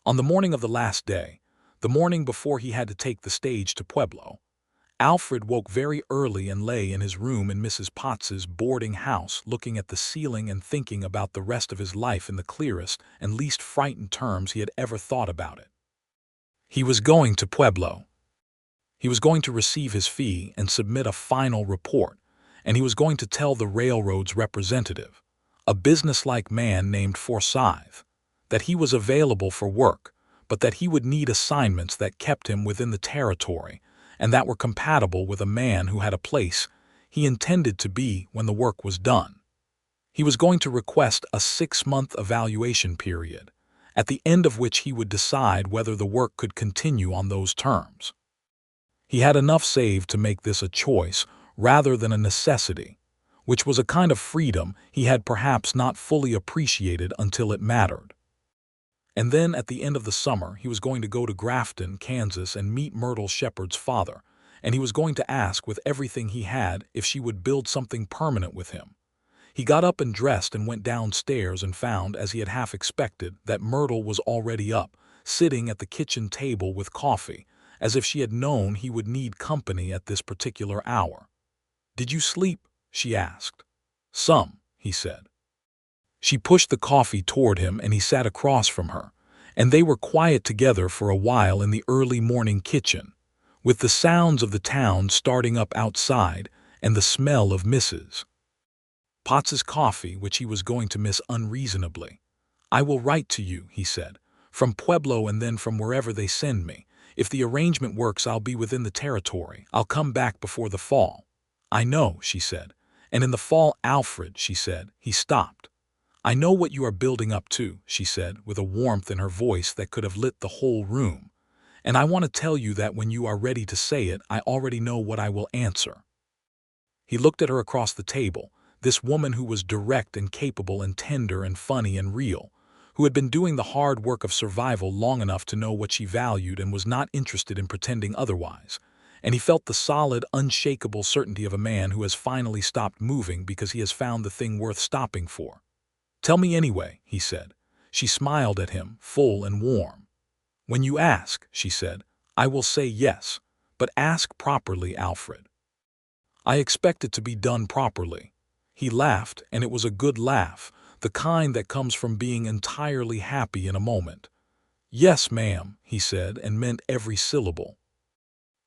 On the morning of the last day, the morning before he had to take the stage to Pueblo, Alfred woke very early and lay in his room in Mrs. Potts's boarding house looking at the ceiling and thinking about the rest of his life in the clearest and least frightened terms he had ever thought about it. He was going to Pueblo. He was going to receive his fee and submit a final report, and he was going to tell the railroad's representative, a businesslike man named Forsyth, that he was available for work, but that he would need assignments that kept him within the territory and that were compatible with a man who had a place he intended to be when the work was done. He was going to request a 6-month evaluation period, at the end of which he would decide whether the work could continue on those terms. He had enough saved to make this a choice rather than a necessity, which was a kind of freedom he had perhaps not fully appreciated until it mattered. And then at the end of the summer he was going to go to Grafton, Kansas and meet Myrtle Shepard's father, and he was going to ask with everything he had if she would build something permanent with him. He got up and dressed and went downstairs and found, as he had half expected, that Myrtle was already up, sitting at the kitchen table with coffee, as if she had known he would need company at this particular hour. "Did you sleep?" she asked. "Some," he said. She pushed the coffee toward him and he sat across from her, and they were quiet together for a while in the early morning kitchen, with the sounds of the town starting up outside and the smell of Mrs. Potts's coffee, which he was going to miss unreasonably. "I will write to you," he said, "from Pueblo and then from wherever they send me. If the arrangement works, I'll be within the territory. I'll come back before the fall." "I know," she said. "And in the fall, Alfred," she said. He stopped. "I know what you are building up to," she said, with a warmth in her voice that could have lit the whole room. "And I want to tell you that when you are ready to say it, I already know what I will answer." He looked at her across the table, this woman who was direct and capable and tender and funny and real, who had been doing the hard work of survival long enough to know what she valued and was not interested in pretending otherwise, and he felt the solid, unshakable certainty of a man who has finally stopped moving because he has found the thing worth stopping for. "Tell me anyway," he said. She smiled at him, full and warm. "When you ask," she said, I will say yes, but ask properly, Alfred. I expect it to be done properly. He laughed, and it was a good laugh, the kind that comes from being entirely happy in a moment. Yes, ma'am, he said, and meant every syllable.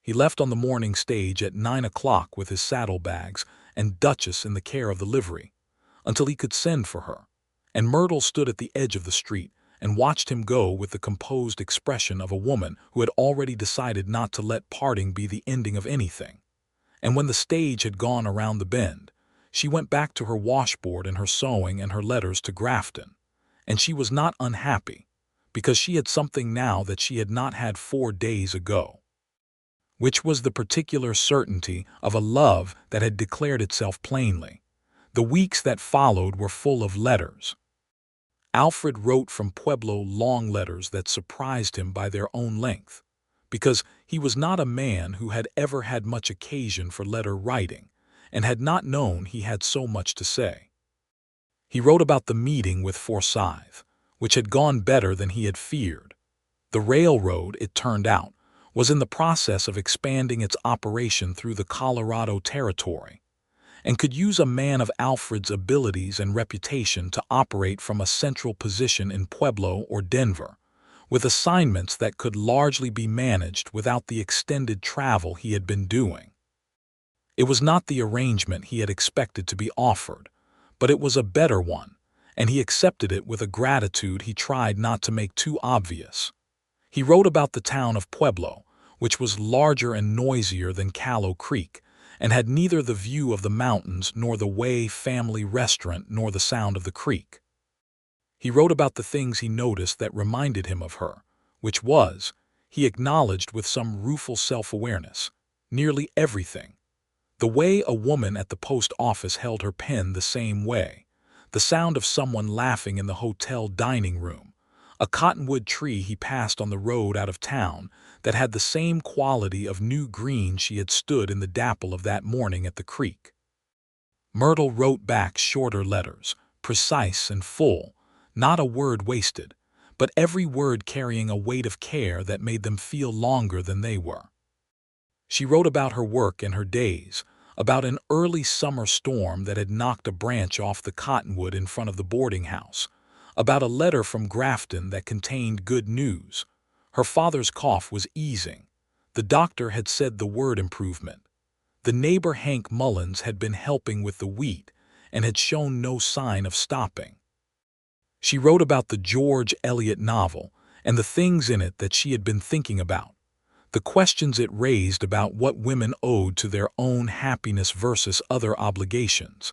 He left on the morning stage at 9 o'clock with his saddlebags and Duchess in the care of the livery, until he could send for her, and Myrtle stood at the edge of the street and watched him go with the composed expression of a woman who had already decided not to let parting be the ending of anything. And when the stage had gone around the bend, she went back to her washboard and her sewing and her letters to Grafton, and she was not unhappy, because she had something now that she had not had 4 days ago, which was the particular certainty of a love that had declared itself plainly. The weeks that followed were full of letters. Alfred wrote from Pueblo long letters that surprised him by their own length, because he was not a man who had ever had much occasion for letter writing, and had not known he had so much to say. He wrote about the meeting with Forsyth, which had gone better than he had feared. The railroad, it turned out, was in the process of expanding its operation through the Colorado Territory, and could use a man of Alfred's abilities and reputation to operate from a central position in Pueblo or Denver, with assignments that could largely be managed without the extended travel he had been doing. It was not the arrangement he had expected to be offered, but it was a better one, and he accepted it with a gratitude he tried not to make too obvious. He wrote about the town of Pueblo, which was larger and noisier than Callow Creek, and had neither the view of the mountains nor the Way family restaurant nor the sound of the creek. He wrote about the things he noticed that reminded him of her, which was, he acknowledged with some rueful self-awareness, nearly everything. The way a woman at the post office held her pen the same way, the sound of someone laughing in the hotel dining room, a cottonwood tree he passed on the road out of town that had the same quality of new green she had stood in the dapple of that morning at the creek. Myrtle wrote back shorter letters, precise and full, not a word wasted, but every word carrying a weight of care that made them feel longer than they were. She wrote about her work and her days, about an early summer storm that had knocked a branch off the cottonwood in front of the boarding house, about a letter from Grafton that contained good news. Her father's cough was easing. The doctor had said the word improvement. The neighbor Hank Mullins had been helping with the wheat and had shown no sign of stopping. She wrote about the George Eliot novel and the things in it that she had been thinking about, the questions it raised about what women owed to their own happiness versus other obligations,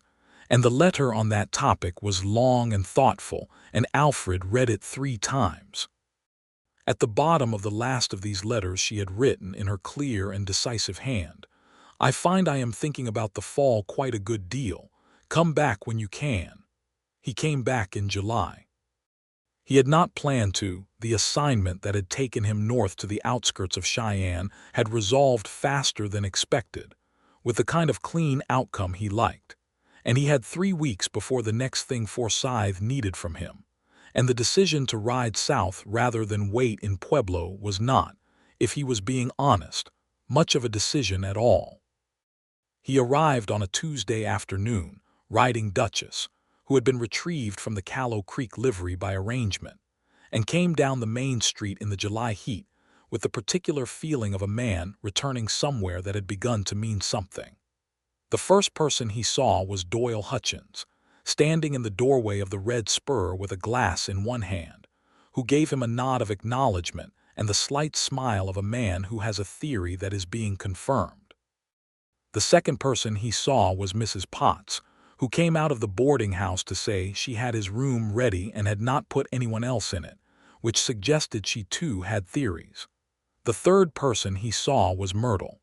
and the letter on that topic was long and thoughtful, and Alfred read it 3 times. At the bottom of the last of these letters she had written in her clear and decisive hand, "I find I am thinking about the fall quite a good deal. Come back when you can." He came back in July. He had not planned to. The assignment that had taken him north to the outskirts of Cheyenne had resolved faster than expected, with the kind of clean outcome he liked, and he had 3 weeks before the next thing Forsyth needed from him, and the decision to ride south rather than wait in Pueblo was not, if he was being honest, much of a decision at all. He arrived on a Tuesday afternoon, riding Duchess, who had been retrieved from the Callow Creek livery by arrangement, and came down the main street in the July heat with the particular feeling of a man returning somewhere that had begun to mean something. The first person he saw was Doyle Hutchins, standing in the doorway of the Red Spur with a glass in one hand, who gave him a nod of acknowledgment and the slight smile of a man who has a theory that is being confirmed. The second person he saw was Mrs. Potts, who came out of the boarding house to say she had his room ready and had not put anyone else in it, which suggested she too had theories. The third person he saw was Myrtle.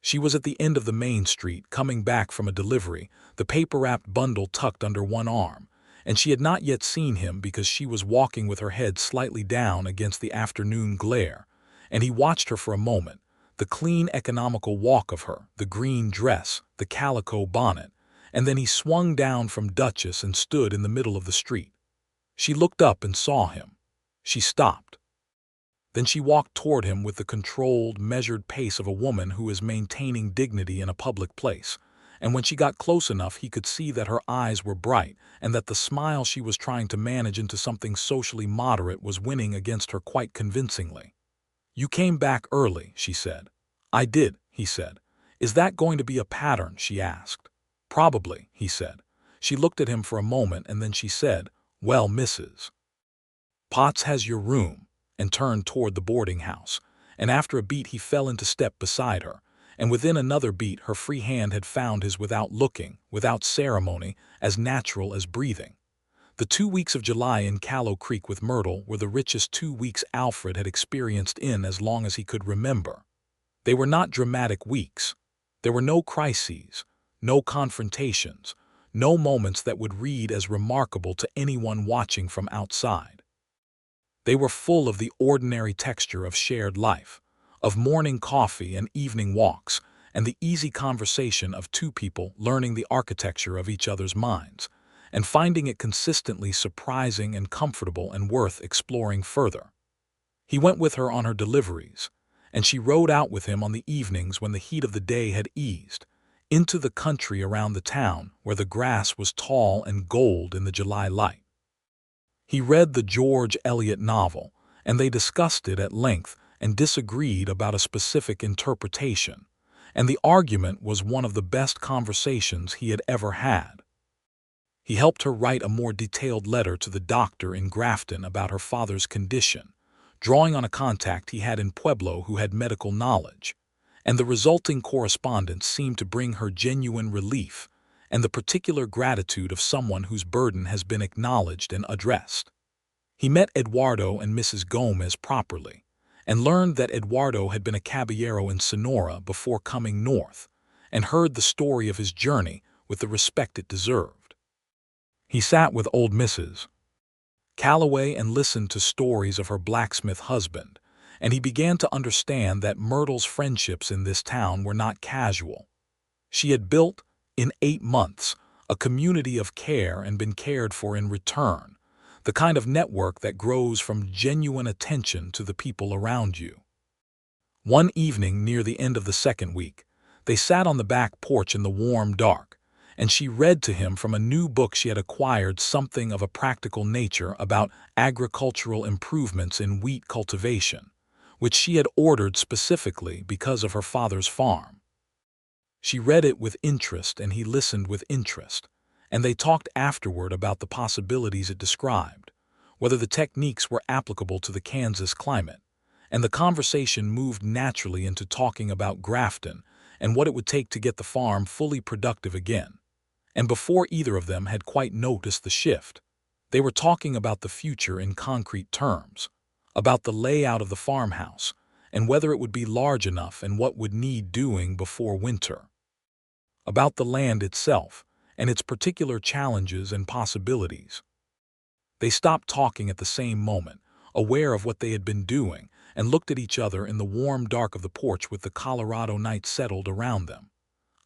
She was at the end of the main street, coming back from a delivery, the paper-wrapped bundle tucked under one arm, and she had not yet seen him because she was walking with her head slightly down against the afternoon glare, and he watched her for a moment, the clean, economical walk of her, the green dress, the calico bonnet, and then he swung down from Duchess and stood in the middle of the street. She looked up and saw him. She stopped. Then she walked toward him with the controlled, measured pace of a woman who is maintaining dignity in a public place. And when she got close enough, he could see that her eyes were bright and that the smile she was trying to manage into something socially moderate was winning against her quite convincingly. "You came back early," she said. "I did," he said. "Is that going to be a pattern?" she asked. "Probably," he said. She looked at him for a moment and then she said, "Well, Mrs. Potts has your room," and turned toward the boarding house. And after a beat he fell into step beside her, and within another beat her free hand had found his without looking, without ceremony, as natural as breathing. The 2 weeks of July in Callow Creek with Myrtle were the richest 2 weeks Alfred had experienced in as long as he could remember. They were not dramatic weeks. There were no crises, no confrontations, no moments that would read as remarkable to anyone watching from outside. They were full of the ordinary texture of shared life, of morning coffee and evening walks, and the easy conversation of two people learning the architecture of each other's minds, and finding it consistently surprising and comfortable and worth exploring further. He went with her on her deliveries, and she rode out with him on the evenings when the heat of the day had eased, into the country around the town where the grass was tall and gold in the July light. He read the George Eliot novel, and they discussed it at length and disagreed about a specific interpretation, and the argument was one of the best conversations he had ever had. He helped her write a more detailed letter to the doctor in Grafton about her father's condition, drawing on a contact he had in Pueblo who had medical knowledge, and the resulting correspondence seemed to bring her genuine relief and the particular gratitude of someone whose burden has been acknowledged and addressed. He met Eduardo and Mrs. Gomez properly, and learned that Eduardo had been a caballero in Sonora before coming north, and heard the story of his journey with the respect it deserved. He sat with old Mrs. Calloway and listened to stories of her blacksmith husband, and he began to understand that Myrtle's friendships in this town were not casual. She had built, in 8 months, a community of care and been cared for in return, the kind of network that grows from genuine attention to the people around you. One evening near the end of the 2nd week, they sat on the back porch in the warm dark, and she read to him from a new book she had acquired, something of a practical nature about agricultural improvements in wheat cultivation, which she had ordered specifically because of her father's farm. She read it with interest and he listened with interest, and they talked afterward about the possibilities it described, whether the techniques were applicable to the Kansas climate, and the conversation moved naturally into talking about Grafton and what it would take to get the farm fully productive again. And before either of them had quite noticed the shift, they were talking about the future in concrete terms, about the layout of the farmhouse, and whether it would be large enough and what would need doing before winter, about the land itself and its particular challenges and possibilities. They stopped talking at the same moment, aware of what they had been doing, and looked at each other in the warm dark of the porch with the Colorado night settled around them.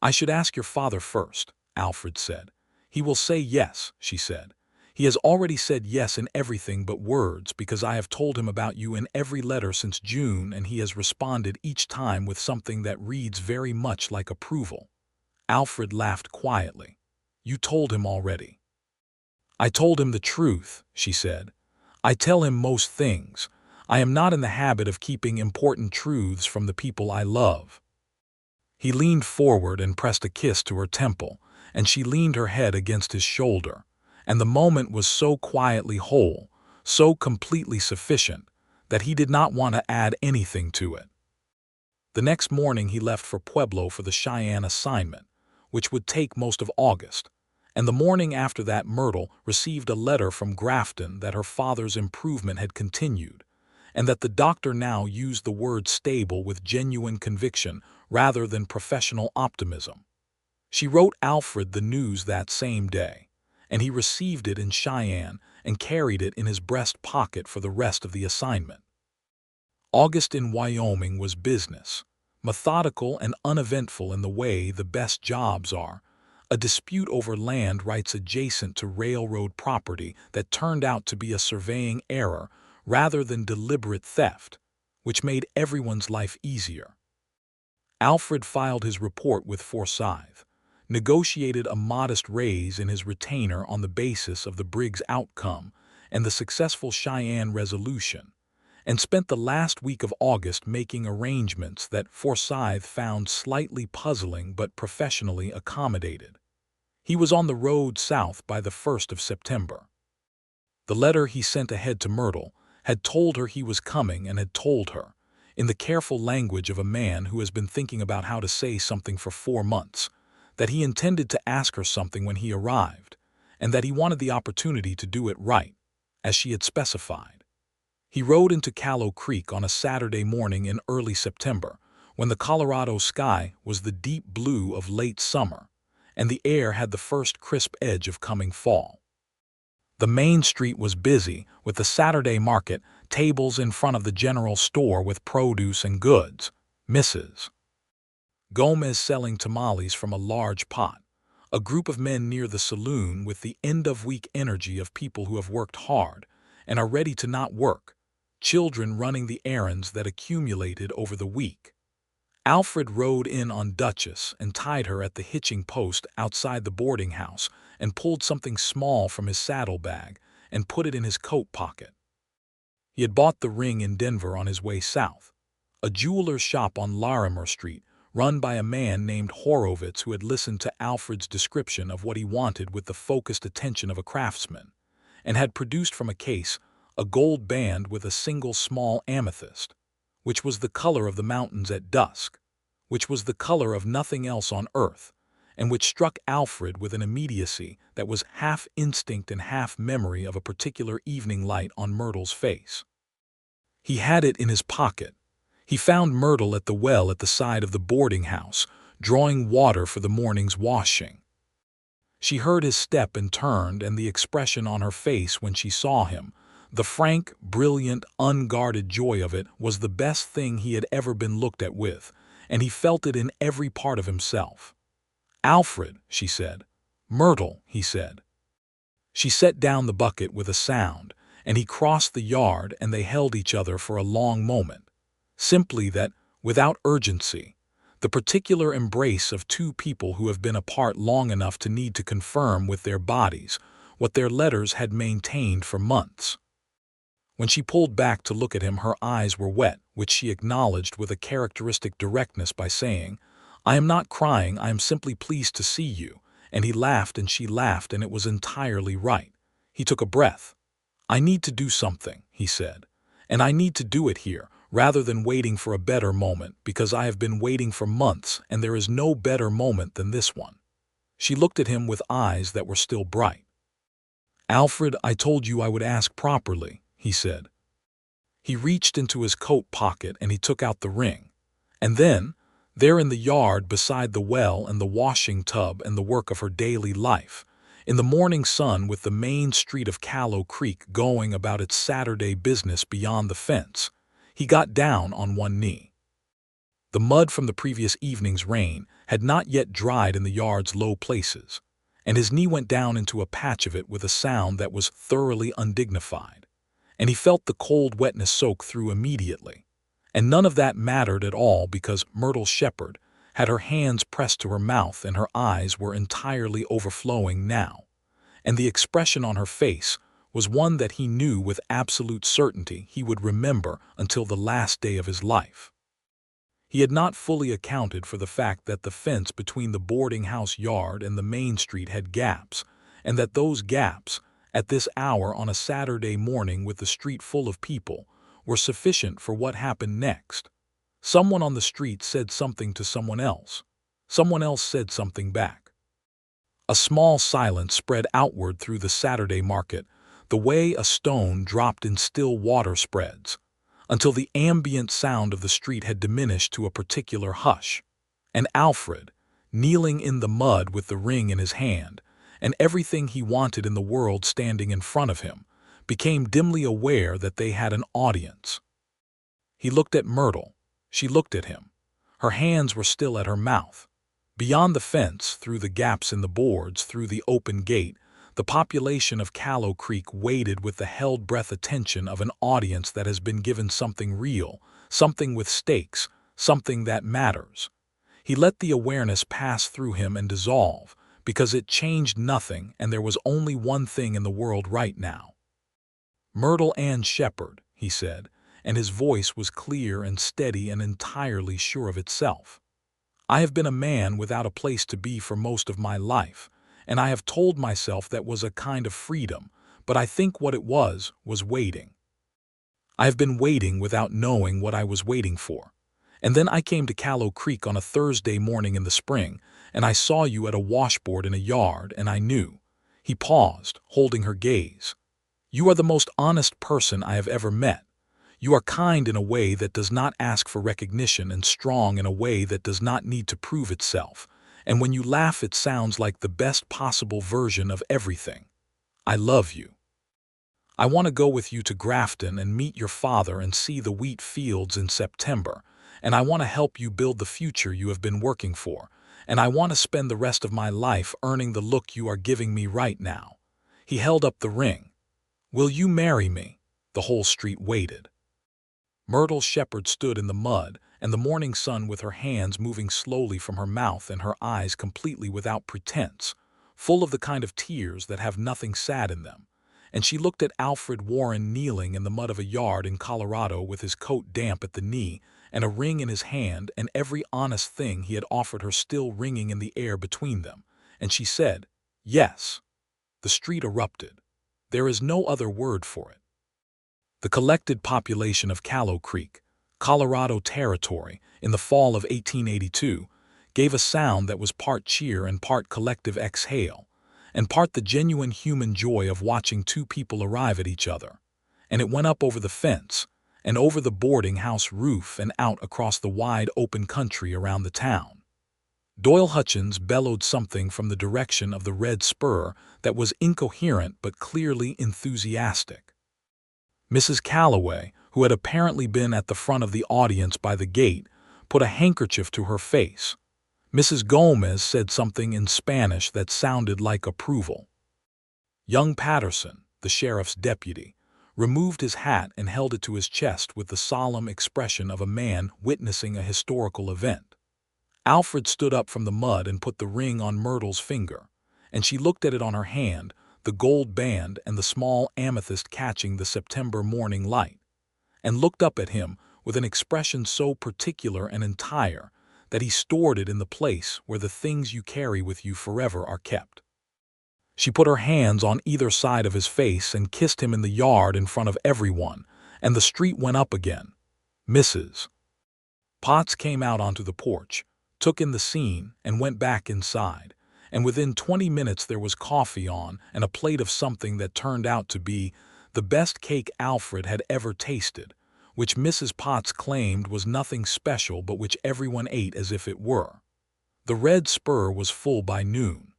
"I should ask your father first," Alfred said. "He will say yes," she said. "He has already said yes in everything but words because I have told him about you in every letter since June, and he has responded each time with something that reads very much like approval." Alfred laughed quietly. "You told him already." "I told him the truth," she said. "I tell him most things. I am not in the habit of keeping important truths from the people I love." He leaned forward and pressed a kiss to her temple, and she leaned her head against his shoulder, and the moment was so quietly whole, so completely sufficient, that he did not want to add anything to it. The next morning he left for Pueblo for the Cheyenne assignment, which would take most of August, and the morning after that Myrtle received a letter from Grafton that her father's improvement had continued, and that the doctor now used the word stable with genuine conviction rather than professional optimism. She wrote Alfred the news that same day, and he received it in Cheyenne and carried it in his breast pocket for the rest of the assignment. August in Wyoming was business, methodical and uneventful in the way the best jobs are, a dispute over land rights adjacent to railroad property that turned out to be a surveying error rather than deliberate theft, which made everyone's life easier. Alfred filed his report with Forsyth, negotiated a modest raise in his retainer on the basis of the Briggs outcome and the successful Cheyenne resolution, and spent the last week of August making arrangements that Forsyth found slightly puzzling but professionally accommodated. He was on the road south by the 1st of September. The letter he sent ahead to Myrtle had told her he was coming and had told her, in the careful language of a man who has been thinking about how to say something for 4 months, that he intended to ask her something when he arrived, and that he wanted the opportunity to do it right, as she had specified. He rode into Callow Creek on a Saturday morning in early September, when the Colorado sky was the deep blue of late summer, and the air had the first crisp edge of coming fall. The main street was busy with the Saturday market, tables in front of the general store with produce and goods, Mrs. Gomez selling tamales from a large pot, a group of men near the saloon with the end-of-week energy of people who have worked hard and are ready to not work, children running the errands that accumulated over the week. Alfred rode in on Duchess and tied her at the hitching post outside the boarding house and pulled something small from his saddlebag and put it in his coat pocket. He had bought the ring in Denver on his way south, a jeweler's shop on Larimer Street run by a man named Horowitz who had listened to Alfred's description of what he wanted with the focused attention of a craftsman, and had produced from a case a gold band with a single small amethyst, which was the color of the mountains at dusk, which was the color of nothing else on earth, and which struck Alfred with an immediacy that was half instinct and half memory of a particular evening light on Myrtle's face. He had it in his pocket. He found Myrtle at the well at the side of the boarding house, drawing water for the morning's washing. She heard his step and turned, and the expression on her face when she saw him, the frank, brilliant, unguarded joy of it, was the best thing he had ever been looked at with, and he felt it in every part of himself. "Alfred," she said. "Myrtle," he said. She set down the bucket with a sound, and he crossed the yard, and they held each other for a long moment. Simply that, without urgency, the particular embrace of two people who have been apart long enough to need to confirm with their bodies what their letters had maintained for months. When she pulled back to look at him, her eyes were wet, which she acknowledged with a characteristic directness by saying, "I am not crying, I am simply pleased to see you," and he laughed and she laughed, and it was entirely right. He took a breath. "I need to do something," he said, "and I need to do it here, rather than waiting for a better moment, because I have been waiting for months, and there is no better moment than this one." She looked at him with eyes that were still bright. "Alfred, I told you I would ask properly," he said. He reached into his coat pocket and he took out the ring. And then, there in the yard beside the well and the washing tub and the work of her daily life, in the morning sun with the main street of Callow Creek going about its Saturday business beyond the fence, he got down on one knee. The mud from the previous evening's rain had not yet dried in the yard's low places, and his knee went down into a patch of it with a sound that was thoroughly undignified, and he felt the cold wetness soak through immediately. And none of that mattered at all, because Myrtle Shepard had her hands pressed to her mouth and her eyes were entirely overflowing now, and the expression on her face was one that he knew with absolute certainty he would remember until the last day of his life. He had not fully accounted for the fact that the fence between the boarding house yard and the main street had gaps, and that those gaps, at this hour on a Saturday morning with the street full of people, were sufficient for what happened next. Someone on the street said something to someone else. Someone else said something back. A small silence spread outward through the Saturday market, the way a stone dropped in still water spreads, until the ambient sound of the street had diminished to a particular hush, and Alfred, kneeling in the mud with the ring in his hand, and everything he wanted in the world standing in front of him, became dimly aware that they had an audience. He looked at Myrtle. She looked at him. Her hands were still at her mouth. Beyond the fence, through the gaps in the boards, through the open gate, The population of Callow Creek waited with the held-breath attention of an audience that has been given something real, something with stakes, something that matters. He let the awareness pass through him and dissolve, because it changed nothing and there was only one thing in the world right now. "Myrtle Ann Shepard," he said, and his voice was clear and steady and entirely sure of itself. "I have been a man without a place to be for most of my life, and I have told myself that was a kind of freedom, but I think what it was waiting. I have been waiting without knowing what I was waiting for. And then I came to Callow Creek on a Thursday morning in the spring, and I saw you at a washboard in a yard, and I knew." He paused, holding her gaze. "You are the most honest person I have ever met. You are kind in a way that does not ask for recognition and strong in a way that does not need to prove itself. And when you laugh, it sounds like the best possible version of everything. I love you. I want to go with you to Grafton and meet your father and see the wheat fields in September, and I want to help you build the future you have been working for, and I want to spend the rest of my life earning the look you are giving me right now." He held up the ring. "Will you marry me?" The whole street waited. Myrtle Shepard stood in the mud and the morning sun with her hands moving slowly from her mouth and her eyes completely without pretense, full of the kind of tears that have nothing sad in them. And she looked at Alfred Warren kneeling in the mud of a yard in Colorado with his coat damp at the knee and a ring in his hand and every honest thing he had offered her still ringing in the air between them. And she said, "Yes." The street erupted. There is no other word for it. The collected population of Callow Creek, Colorado Territory, in the fall of 1882, gave a sound that was part cheer and part collective exhale, and part the genuine human joy of watching two people arrive at each other. And it went up over the fence, and over the boarding house roof and out across the wide open country around the town. Doyle Hutchins bellowed something from the direction of the red spur that was incoherent but clearly enthusiastic. Mrs. Calloway, who had apparently been at the front of the audience by the gate, put a handkerchief to her face. Mrs. Gomez said something in Spanish that sounded like approval. Young Patterson, the sheriff's deputy, removed his hat and held it to his chest with the solemn expression of a man witnessing a historical event. Alfred stood up from the mud and put the ring on Myrtle's finger, and she looked at it on her hand, the gold band and the small amethyst catching the September morning light, and looked up at him with an expression so particular and entire that he stored it in the place where the things you carry with you forever are kept. She put her hands on either side of his face and kissed him in the yard in front of everyone, and the street went up again. Mrs. Potts came out onto the porch, took in the scene, and went back inside. And within 20 minutes there was coffee on and a plate of something that turned out to be the best cake Alfred had ever tasted, which Mrs. Potts claimed was nothing special but which everyone ate as if it were. The red spur was full by noon.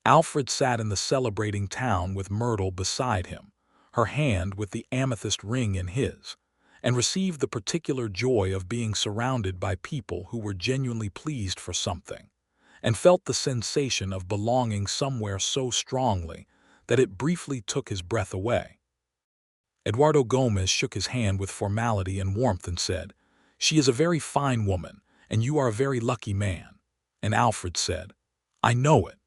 Alfred sat in the celebrating town with Myrtle beside him, her hand with the amethyst ring in his, and received the particular joy of being surrounded by people who were genuinely pleased for something, and felt the sensation of belonging somewhere so strongly that it briefly took his breath away. Eduardo Gomez shook his hand with formality and warmth and said, "She is a very fine woman, and you are a very lucky man." And Alfred said, "I know it,"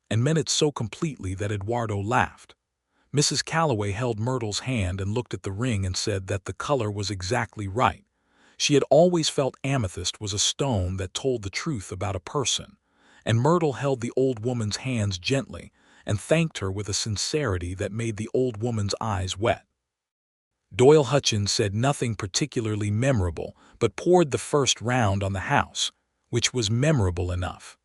and meant it so completely that Eduardo laughed. Mrs. Calloway held Myrtle's hand and looked at the ring and said that the color was exactly right. She had always felt amethyst was a stone that told the truth about a person, and Myrtle held the old woman's hands gently and thanked her with a sincerity that made the old woman's eyes wet. Doyle Hutchins said nothing particularly memorable, but poured the first round on the house, which was memorable enough.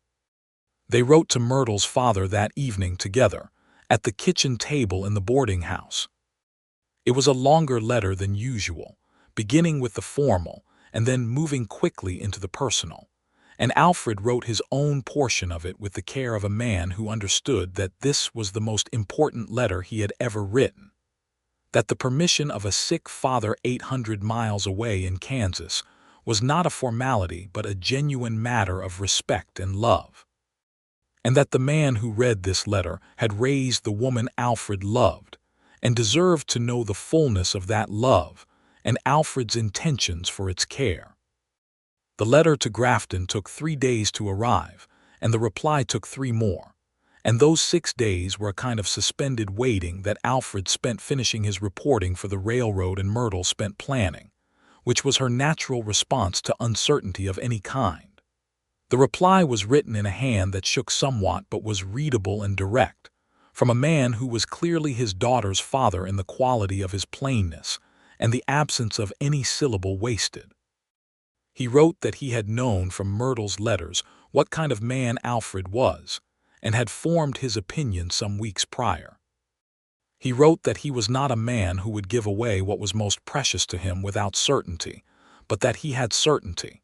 They wrote to Myrtle's father that evening together, at the kitchen table in the boarding house. It was a longer letter than usual, beginning with the formal and then moving quickly into the personal, and Alfred wrote his own portion of it with the care of a man who understood that this was the most important letter he had ever written, that the permission of a sick father 800 miles away in Kansas was not a formality but a genuine matter of respect and love. and that the man who read this letter had raised the woman Alfred loved, and deserved to know the fullness of that love and Alfred's intentions for its care. The letter to Grafton took 3 days to arrive, and the reply took 3 more, and those 6 days were a kind of suspended waiting that Alfred spent finishing his reporting for the railroad and Myrtle spent planning, which was her natural response to uncertainty of any kind. The reply was written in a hand that shook somewhat but was readable and direct, from a man who was clearly his daughter's father in the quality of his plainness and the absence of any syllable wasted. He wrote that he had known from Myrtle's letters what kind of man Alfred was, and had formed his opinion some weeks prior. He wrote that he was not a man who would give away what was most precious to him without certainty, but that he had certainty.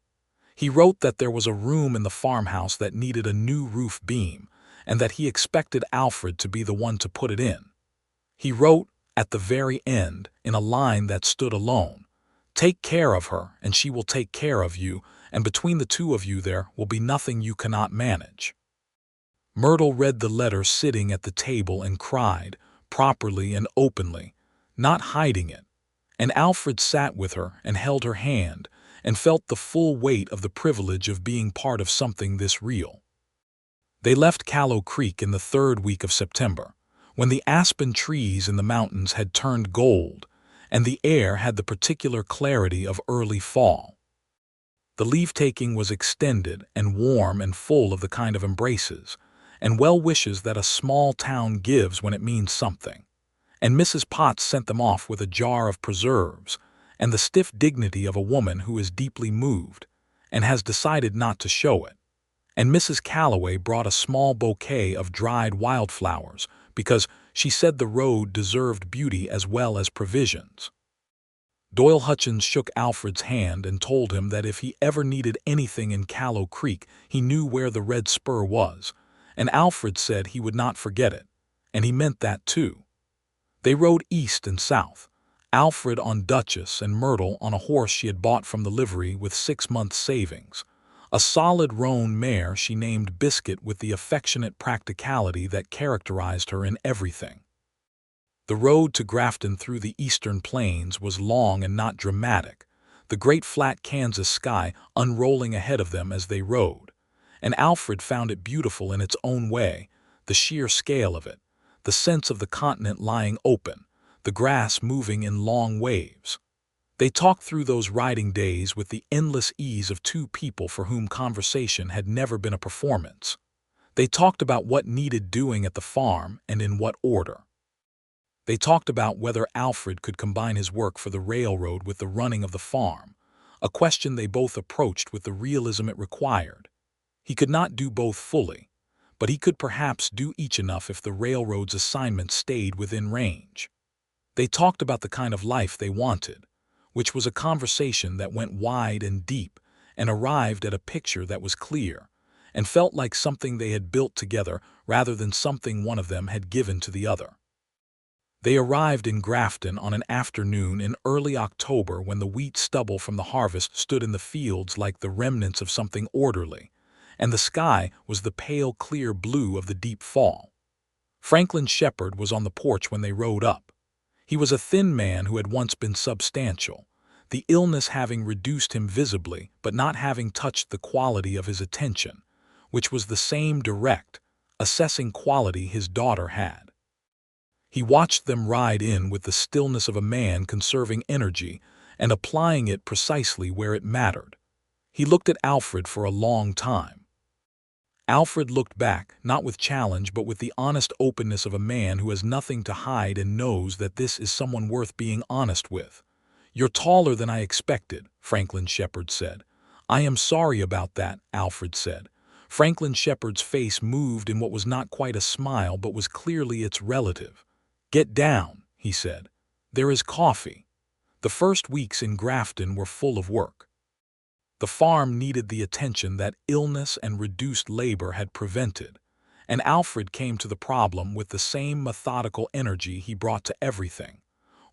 He wrote that there was a room in the farmhouse that needed a new roof beam, and that he expected Alfred to be the one to put it in. He wrote, at the very end, in a line that stood alone, "Take care of her, and she will take care of you, and between the two of you there will be nothing you cannot manage." Myrtle read the letter sitting at the table and cried, properly and openly, not hiding it, and Alfred sat with her and held her hand and felt the full weight of the privilege of being part of something this real. They left Callow Creek in the 3rd week of September, when the aspen trees in the mountains had turned gold and the air had the particular clarity of early fall. The leave-taking was extended and warm and full of the kind of embraces and well wishes that a small town gives when it means something, and Mrs. Potts sent them off with a jar of preserves and the stiff dignity of a woman who is deeply moved and has decided not to show it, and Mrs. Calloway brought a small bouquet of dried wildflowers because she said the road deserved beauty as well as provisions. Doyle Hutchins shook Alfred's hand and told him that if he ever needed anything in Callow Creek, he knew where the Red Spur was, and Alfred said he would not forget it, and he meant that too. They rode east and south, Alfred on Duchess and Myrtle on a horse she had bought from the livery with 6 months' savings, a solid roan mare she named Biscuit with the affectionate practicality that characterized her in everything. The road to Grafton through the eastern plains was long and not dramatic, the great flat Kansas sky unrolling ahead of them as they rode, and Alfred found it beautiful in its own way, the sheer scale of it, the sense of the continent lying open, the grass moving in long waves. They talked through those riding days with the endless ease of 2 people for whom conversation had never been a performance. They talked about what needed doing at the farm and in what order. They talked about whether Alfred could combine his work for the railroad with the running of the farm, a question they both approached with the realism it required. He could not do both fully, but he could perhaps do each enough if the railroad's assignment stayed within range. They talked about the kind of life they wanted, which was a conversation that went wide and deep and arrived at a picture that was clear and felt like something they had built together rather than something one of them had given to the other. They arrived in Grafton on an afternoon in early October when the wheat stubble from the harvest stood in the fields like the remnants of something orderly, and the sky was the pale clear blue of the deep fall. Franklin Shepard was on the porch when they rode up. He was a thin man who had once been substantial, the illness having reduced him visibly but not having touched the quality of his attention, which was the same direct, assessing quality his daughter had. He watched them ride in with the stillness of a man conserving energy and applying it precisely where it mattered. He looked at Alfred for a long time. Alfred looked back, not with challenge but with the honest openness of a man who has nothing to hide and knows that this is someone worth being honest with. "You're taller than I expected," Franklin Shepard said. "I am sorry about that," Alfred said. Franklin Shepard's face moved in what was not quite a smile but was clearly its relative. "Get down," he said. "There is coffee." The first weeks in Grafton were full of work. The farm needed the attention that illness and reduced labor had prevented, and Alfred came to the problem with the same methodical energy he brought to everything,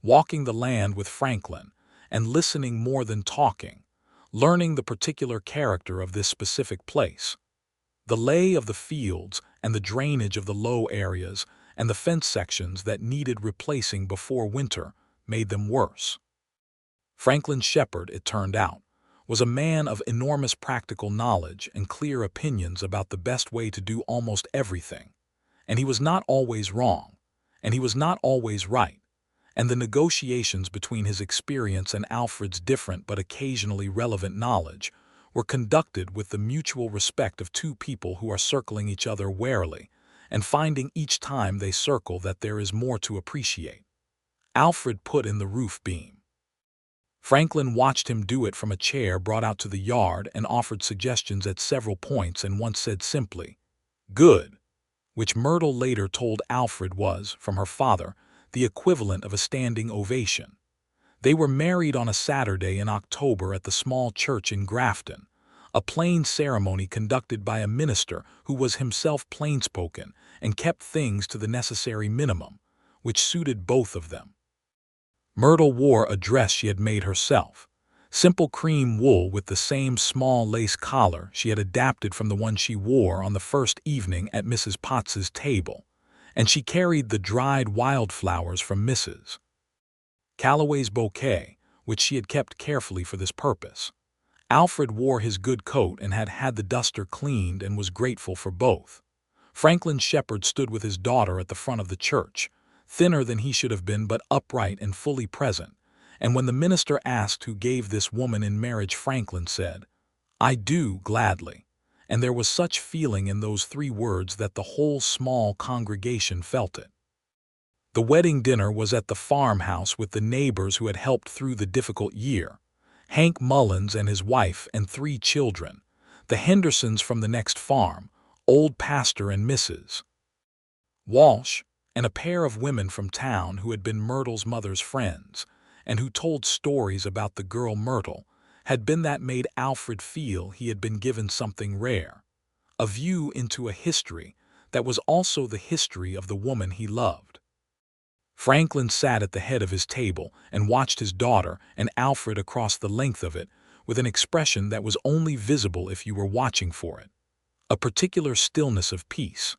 walking the land with Franklin and listening more than talking, learning the particular character of this specific place, the lay of the fields and the drainage of the low areas, and the fence sections that needed replacing before winter made them worse. Franklin Shepard, it turned out, was a man of enormous practical knowledge and clear opinions about the best way to do almost everything. And he was not always wrong, and he was not always right, and the negotiations between his experience and Alfred's different but occasionally relevant knowledge were conducted with the mutual respect of two people who are circling each other warily, and finding each time they circle that there is more to appreciate. Alfred put in the roof beam. Franklin watched him do it from a chair brought out to the yard and offered suggestions at several points and once said simply, "Good," which Myrtle later told Alfred was, from her father, the equivalent of a standing ovation. They were married on a Saturday in October at the small church in Grafton, a plain ceremony conducted by a minister who was himself plain-spoken and kept things to the necessary minimum, which suited both of them. Myrtle wore a dress she had made herself, simple cream wool with the same small lace collar she had adapted from the one she wore on the first evening at Mrs. Potts's table, and she carried the dried wildflowers from Mrs. Calloway's bouquet, which she had kept carefully for this purpose. Alfred wore his good coat and had had the duster cleaned and was grateful for both. Franklin Shepard stood with his daughter at the front of the church, thinner than he should have been but upright and fully present, and when the minister asked who gave this woman in marriage, Franklin said, "I do, gladly," and there was such feeling in those 3 words that the whole small congregation felt it. The wedding dinner was at the farmhouse with the neighbors who had helped through the difficult year, Hank Mullins and his wife and 3 children, the Hendersons from the next farm, old pastor and Mrs. Walsh, and a pair of women from town who had been Myrtle's mother's friends, and who told stories about the girl Myrtle had been that made Alfred feel he had been given something rare, a view into a history that was also the history of the woman he loved. Franklin sat at the head of his table and watched his daughter and Alfred across the length of it with an expression that was only visible if you were watching for it, a particular stillness of peace.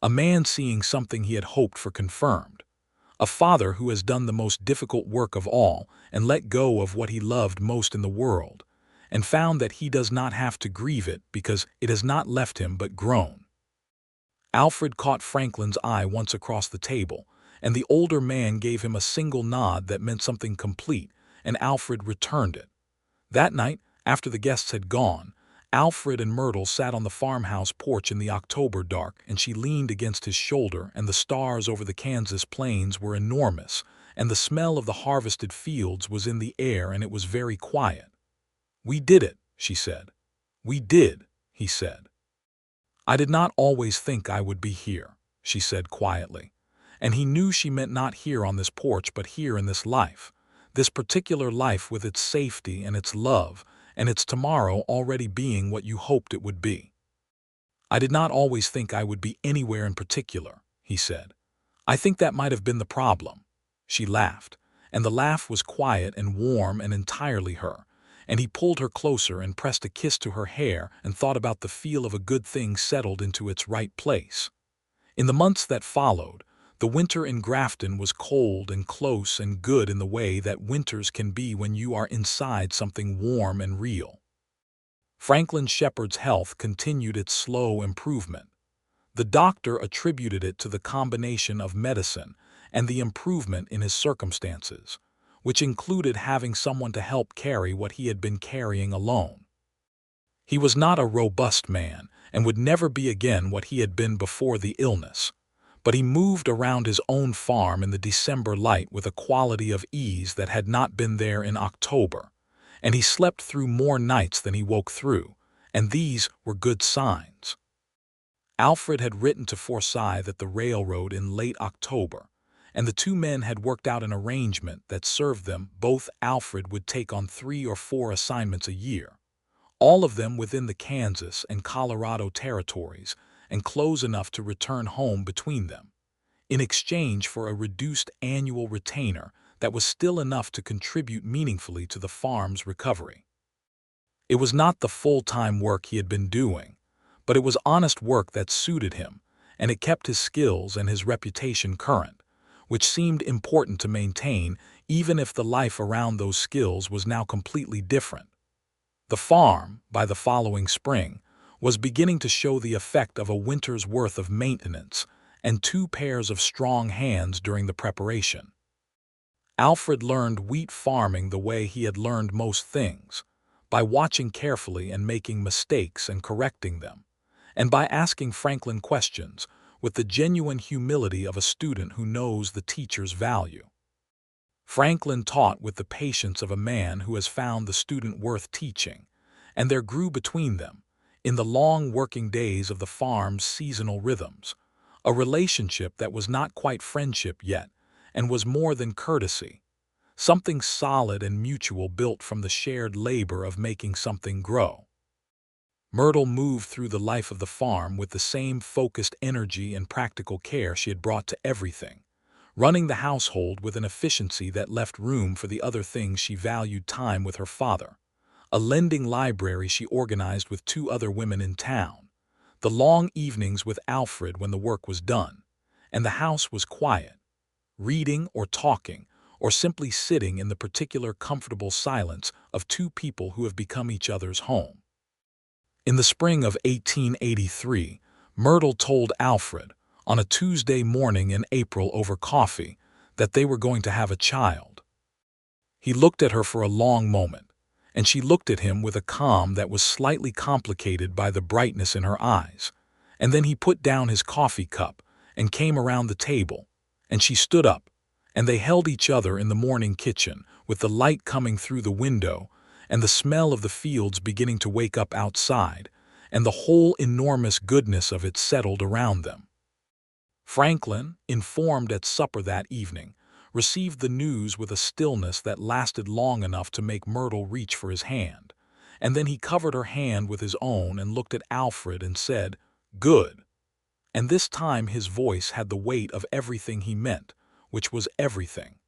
A man seeing something he had hoped for confirmed. A father who has done the most difficult work of all and let go of what he loved most in the world, and found that he does not have to grieve it because it has not left him but grown. Alfred caught Franklin's eye once across the table, and the older man gave him a single nod that meant something complete, and Alfred returned it. That night, after the guests had gone, Alfred and Myrtle sat on the farmhouse porch in the October dark, and she leaned against his shoulder, and the stars over the Kansas plains were enormous, and the smell of the harvested fields was in the air, and it was very quiet. "We did it," she said. "We did," he said. "I did not always think I would be here," she said quietly, and he knew she meant not here on this porch but here in this life, this particular life with its safety and its love, and its tomorrow already being what you hoped it would be. "I did not always think I would be anywhere in particular," he said. "I think that might have been the problem." She laughed, and the laugh was quiet and warm and entirely her, and he pulled her closer and pressed a kiss to her hair and thought about the feel of a good thing settled into its right place. In the months that followed, the winter in Grafton was cold and close and good in the way that winters can be when you are inside something warm and real. Franklin Shepard's health continued its slow improvement. The doctor attributed it to the combination of medicine and the improvement in his circumstances, which included having someone to help carry what he had been carrying alone. He was not a robust man and would never be again what he had been before the illness, but he moved around his own farm in the December light with a quality of ease that had not been there in October, and he slept through more nights than he woke through, and these were good signs. Alfred had written to Forsyth at the railroad in late October, and the 2 men had worked out an arrangement that served them both. Alfred would take on 3 or 4 assignments a year, all of them within the Kansas and Colorado territories, and close enough to return home between them, in exchange for a reduced annual retainer that was still enough to contribute meaningfully to the farm's recovery. It was not the full-time work he had been doing, but it was honest work that suited him, and it kept his skills and his reputation current, which seemed important to maintain even if the life around those skills was now completely different. The farm, by the following spring, was beginning to show the effect of a winter's worth of maintenance and 2 pairs of strong hands during the preparation. Alfred learned wheat farming the way he had learned most things, by watching carefully and making mistakes and correcting them, and by asking Franklin questions with the genuine humility of a student who knows the teacher's value. Franklin taught with the patience of a man who has found the student worth teaching, and there grew between them, in the long working days of the farm's seasonal rhythms, a relationship that was not quite friendship yet and was more than courtesy, something solid and mutual built from the shared labor of making something grow. Myrtle moved through the life of the farm with the same focused energy and practical care she had brought to everything, running the household with an efficiency that left room for the other things she valued: time with her father, a lending library she organized with 2 other women in town, the long evenings with Alfred when the work was done, and the house was quiet, reading or talking, or simply sitting in the particular comfortable silence of 2 people who have become each other's home. In the spring of 1883, Myrtle told Alfred, on a Tuesday morning in April over coffee, that they were going to have a child. He looked at her for a long moment, and she looked at him with a calm that was slightly complicated by the brightness in her eyes, and then he put down his coffee cup and came around the table, and she stood up, and they held each other in the morning kitchen, with the light coming through the window and the smell of the fields beginning to wake up outside, and the whole enormous goodness of it settled around them. Franklin, informed at supper that evening, received the news with a stillness that lasted long enough to make Myrtle reach for his hand, and then he covered her hand with his own and looked at Alfred and said, "Good." And this time his voice had the weight of everything he meant, which was everything.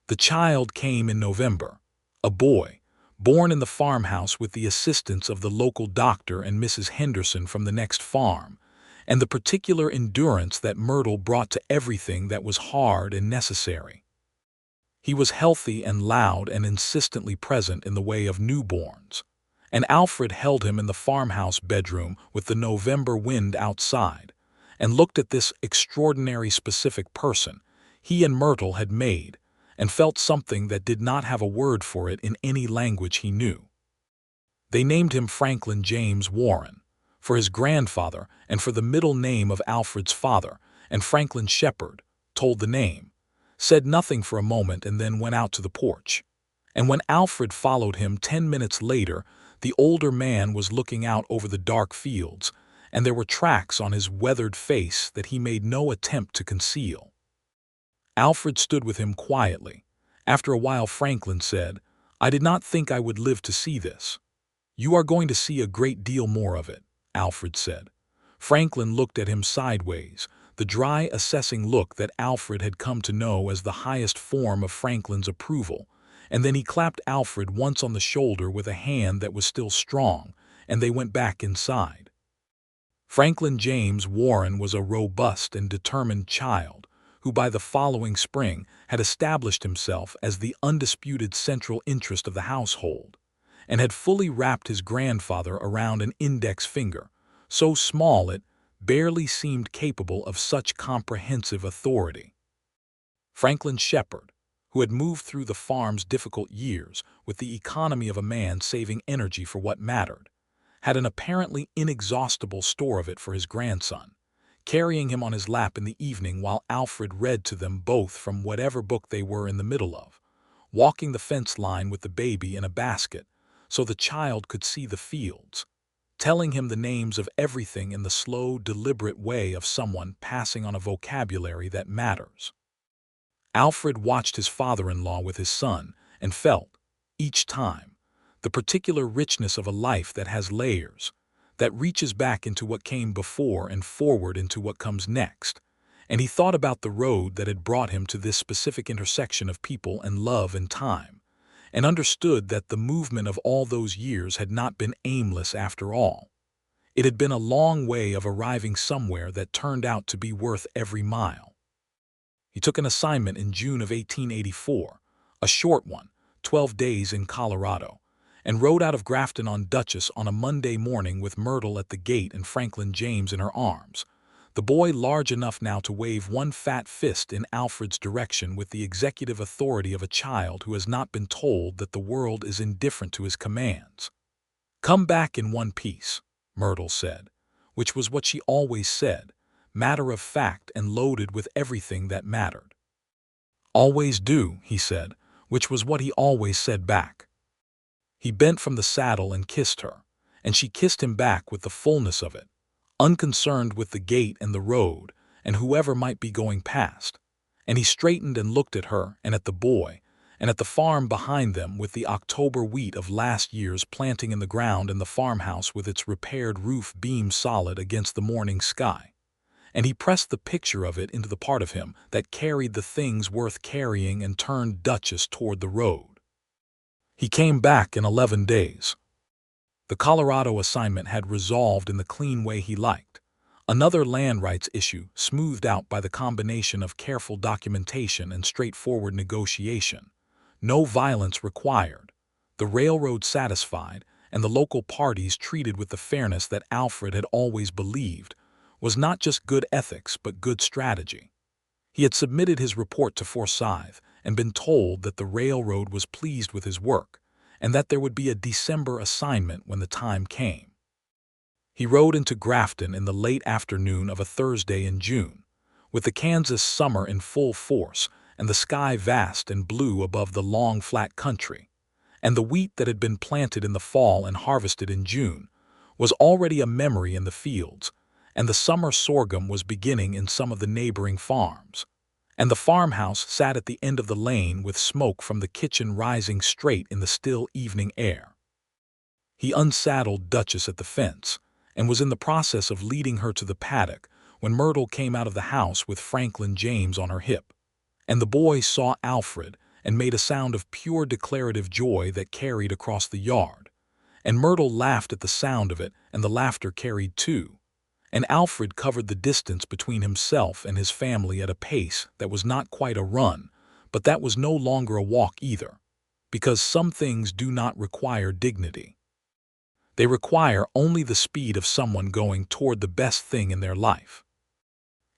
The child came in November, a boy, born in the farmhouse with the assistance of the local doctor and Mrs. Henderson from the next farm, and the particular endurance that Myrtle brought to everything that was hard and necessary. He was healthy and loud and insistently present in the way of newborns, and Alfred held him in the farmhouse bedroom with the November wind outside, and looked at this extraordinary specific person he and Myrtle had made, and felt something that did not have a word for it in any language he knew. They named him Franklin James Warren, for his grandfather and for the middle name of Alfred's father, and Franklin Shepard told the name, said nothing for a moment, and then went out to the porch. And when Alfred followed him 10 minutes later, the older man was looking out over the dark fields, and there were tracks on his weathered face that he made no attempt to conceal. Alfred stood with him quietly. After a while Franklin said, "I did not think I would live to see this." "You are going to see a great deal more of it," Alfred said. Franklin looked at him sideways, the dry, assessing look that Alfred had come to know as the highest form of Franklin's approval, and then he clapped Alfred once on the shoulder with a hand that was still strong, and they went back inside. Franklin James Warren was a robust and determined child, who by the following spring had established himself as the undisputed central interest of the household, and had fully wrapped his grandfather around an index finger, so small it barely seemed capable of such comprehensive authority. Franklin Shepard, who had moved through the farm's difficult years with the economy of a man saving energy for what mattered, had an apparently inexhaustible store of it for his grandson, carrying him on his lap in the evening while Alfred read to them both from whatever book they were in the middle of, walking the fence line with the baby in a basket so the child could see the fields, telling him the names of everything in the slow, deliberate way of someone passing on a vocabulary that matters. Alfred watched his father-in-law with his son and felt, each time, the particular richness of a life that has layers, that reaches back into what came before and forward into what comes next, and he thought about the road that had brought him to this specific intersection of people and love and time, and understood that the movement of all those years had not been aimless after all. It had been a long way of arriving somewhere that turned out to be worth every mile. He took an assignment in June of 1884, a short one, 12 days in Colorado, and rode out of Grafton on Dutchess on a Monday morning with Myrtle at the gate and Franklin James in her arms, the boy large enough now to wave one fat fist in Alfred's direction with the executive authority of a child who has not been told that the world is indifferent to his commands. "Come back in one piece," Myrtle said, which was what she always said, matter of fact and loaded with everything that mattered. "Always do," he said, which was what he always said back. He bent from the saddle and kissed her, and she kissed him back with the fullness of it, unconcerned with the gate and the road and whoever might be going past, and he straightened and looked at her and at the boy and at the farm behind them with the October wheat of last year's planting in the ground and the farmhouse with its repaired roof beam solid against the morning sky, and he pressed the picture of it into the part of him that carried the things worth carrying and turned Dutchess toward the road. He came back in 11 days. The Colorado assignment had resolved in the clean way he liked. Another land rights issue smoothed out by the combination of careful documentation and straightforward negotiation. No violence required. The railroad satisfied, and the local parties treated with the fairness that Alfred had always believed was not just good ethics but good strategy. He had submitted his report to Forsyth and been told that the railroad was pleased with his work and that there would be a December assignment when the time came. He rode into Grafton in the late afternoon of a Thursday in June, with the Kansas summer in full force and the sky vast and blue above the long flat country, and the wheat that had been planted in the fall and harvested in June was already a memory in the fields, and the summer sorghum was beginning in some of the neighboring farms, and the farmhouse sat at the end of the lane with smoke from the kitchen rising straight in the still evening air. He unsaddled Dutchess at the fence and was in the process of leading her to the paddock when Myrtle came out of the house with Franklin James on her hip, and the boy saw Alfred and made a sound of pure declarative joy that carried across the yard, and Myrtle laughed at the sound of it, and the laughter carried too, and Alfred covered the distance between himself and his family at a pace that was not quite a run, but that was no longer a walk either, because some things do not require dignity. They require only the speed of someone going toward the best thing in their life.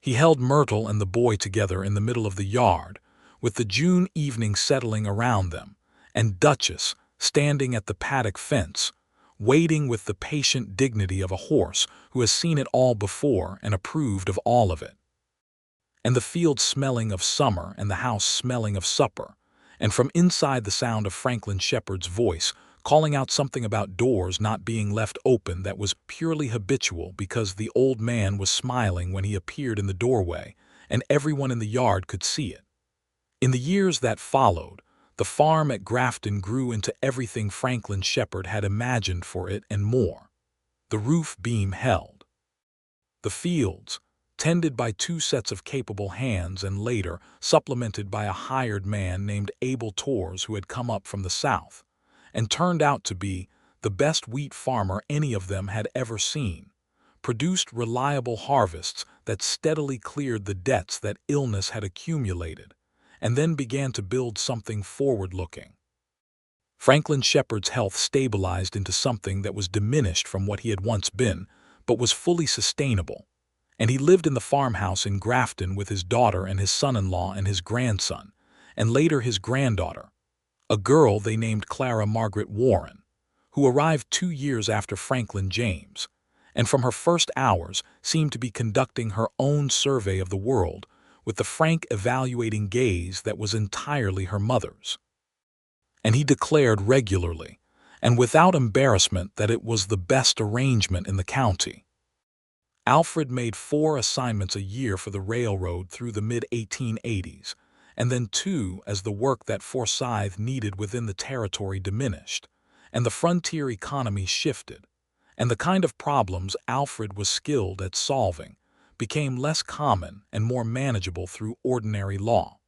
He held Myrtle and the boy together in the middle of the yard, with the June evening settling around them, and Dutchess standing at the paddock fence, waiting with the patient dignity of a horse who has seen it all before and approved of all of it. And the field smelling of summer and the house smelling of supper, and from inside the sound of Franklin Shepard's voice calling out something about doors not being left open that was purely habitual because the old man was smiling when he appeared in the doorway, and everyone in the yard could see it. In the years that followed, the farm at Grafton grew into everything Franklin Shepard had imagined for it and more. The roof beam held. The fields, tended by 2 sets of capable hands and later supplemented by a hired man named Abel Torres who had come up from the south, and turned out to be the best wheat farmer any of them had ever seen, produced reliable harvests that steadily cleared the debts that illness had accumulated, and then began to build something forward-looking. Franklin Shepard's health stabilized into something that was diminished from what he had once been, but was fully sustainable, and he lived in the farmhouse in Grafton with his daughter and his son-in-law and his grandson, and later his granddaughter, a girl they named Clara Margaret Warren, who arrived 2 years after Franklin James, and from her first hours seemed to be conducting her own survey of the world with the frank evaluating gaze that was entirely her mother's. And he declared regularly, and without embarrassment, that it was the best arrangement in the county. Alfred made 4 assignments a year for the railroad through the mid-1880s, and then 2 as the work that Forsyth needed within the territory diminished, and the frontier economy shifted, and the kind of problems Alfred was skilled at solving became less common and more manageable through ordinary law.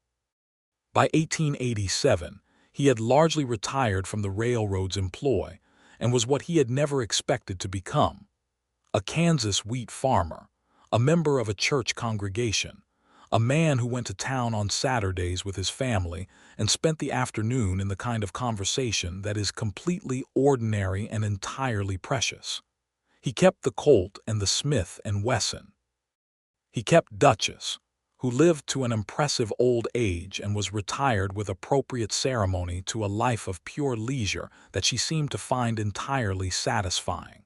By 1887, he had largely retired from the railroad's employ and was what he had never expected to become, a Kansas wheat farmer, a member of a church congregation, a man who went to town on Saturdays with his family and spent the afternoon in the kind of conversation that is completely ordinary and entirely precious. He kept the Colt and the Smith and Wesson. He kept Duchess, who lived to an impressive old age and was retired with appropriate ceremony to a life of pure leisure that she seemed to find entirely satisfying.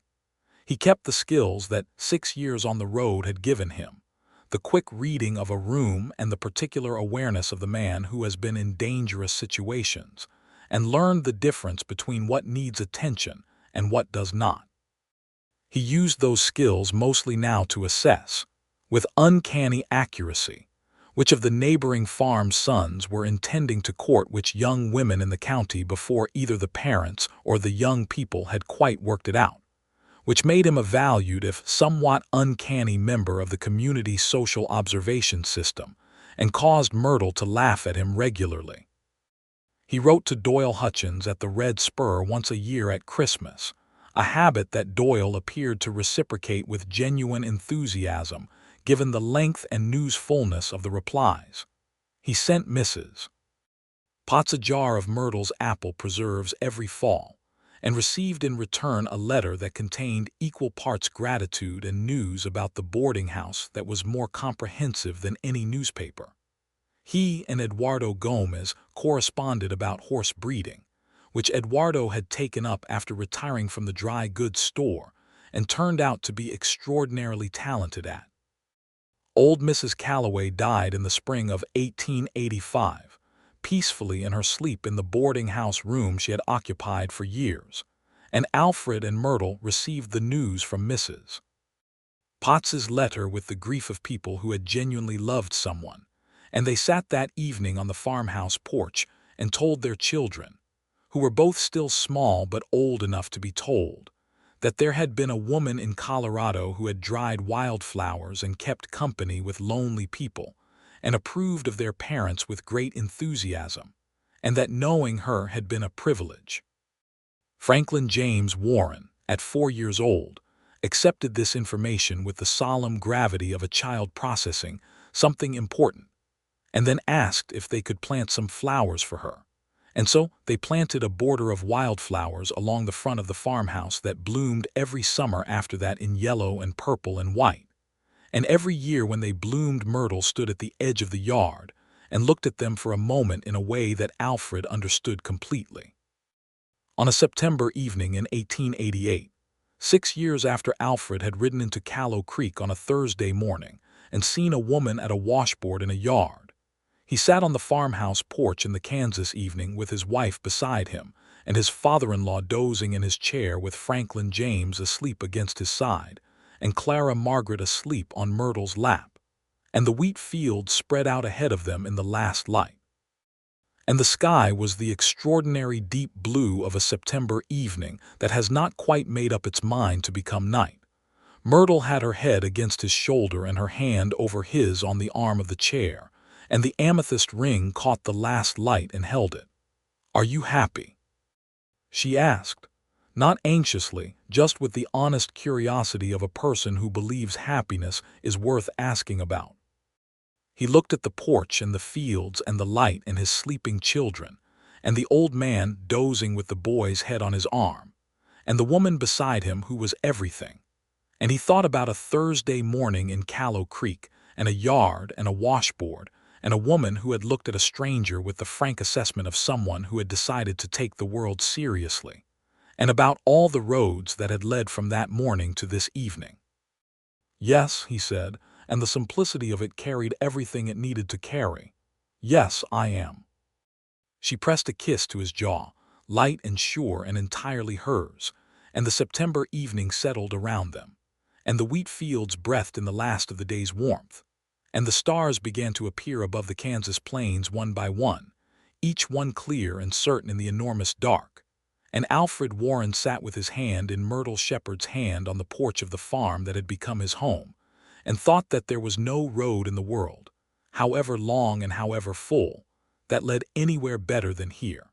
He kept the skills that 6 years on the road had given him, the quick reading of a room and the particular awareness of the man who has been in dangerous situations, and learned the difference between what needs attention and what does not. He used those skills mostly now to assess, with uncanny accuracy, which of the neighboring farm sons were intending to court which young women in the county before either the parents or the young people had quite worked it out, which made him a valued if somewhat uncanny member of the community social observation system and caused Myrtle to laugh at him regularly. He wrote to Doyle Hutchins at the Red Spur once a year at Christmas, a habit that Doyle appeared to reciprocate with genuine enthusiasm given the length and newsfulness of the replies. He sent Mrs. Potts a jar of Myrtle's apple preserves every fall, and received in return a letter that contained equal parts gratitude and news about the boarding house that was more comprehensive than any newspaper. He and Eduardo Gomez corresponded about horse breeding, which Eduardo had taken up after retiring from the dry goods store and turned out to be extraordinarily talented at. Old Mrs. Calloway died in the spring of 1885, peacefully in her sleep in the boarding-house room she had occupied for years, and Alfred and Myrtle received the news from Mrs. Potts's letter with the grief of people who had genuinely loved someone, and they sat that evening on the farmhouse porch and told their children, who were both still small but old enough to be told, that there had been a woman in Colorado who had dried wildflowers and kept company with lonely people, and approved of their parents with great enthusiasm, and that knowing her had been a privilege. Franklin James Warren, at 4 years old, accepted this information with the solemn gravity of a child processing something important, and then asked if they could plant some flowers for her. And so they planted a border of wildflowers along the front of the farmhouse that bloomed every summer after that in yellow and purple and white. And every year when they bloomed, Myrtle stood at the edge of the yard and looked at them for a moment in a way that Alfred understood completely. On a September evening in 1888, 6 years after Alfred had ridden into Callow Creek on a Thursday morning and seen a woman at a washboard in a yard, he sat on the farmhouse porch in the Kansas evening with his wife beside him and his father-in-law dozing in his chair with Franklin James asleep against his side and Clara Margaret asleep on Myrtle's lap, and the wheat field spread out ahead of them in the last light. And the sky was the extraordinary deep blue of a September evening that has not quite made up its mind to become night. Myrtle had her head against his shoulder and her hand over his on the arm of the chair, and the amethyst ring caught the last light and held it. "Are you happy?" she asked, not anxiously, just with the honest curiosity of a person who believes happiness is worth asking about. He looked at the porch and the fields and the light and his sleeping children, and the old man dozing with the boy's head on his arm, and the woman beside him who was everything. And he thought about a Thursday morning in Callow Creek, and a yard and a washboard, and a woman who had looked at a stranger with the frank assessment of someone who had decided to take the world seriously, and about all the roads that had led from that morning to this evening. "Yes," he said, and the simplicity of it carried everything it needed to carry. "Yes, I am." She pressed a kiss to his jaw, light and sure and entirely hers, and the September evening settled around them, and the wheat fields breathed in the last of the day's warmth, and the stars began to appear above the Kansas plains one by one, each one clear and certain in the enormous dark, and Alfred Warren sat with his hand in Myrtle Shepard's hand on the porch of the farm that had become his home, and thought that there was no road in the world, however long and however full, that led anywhere better than here.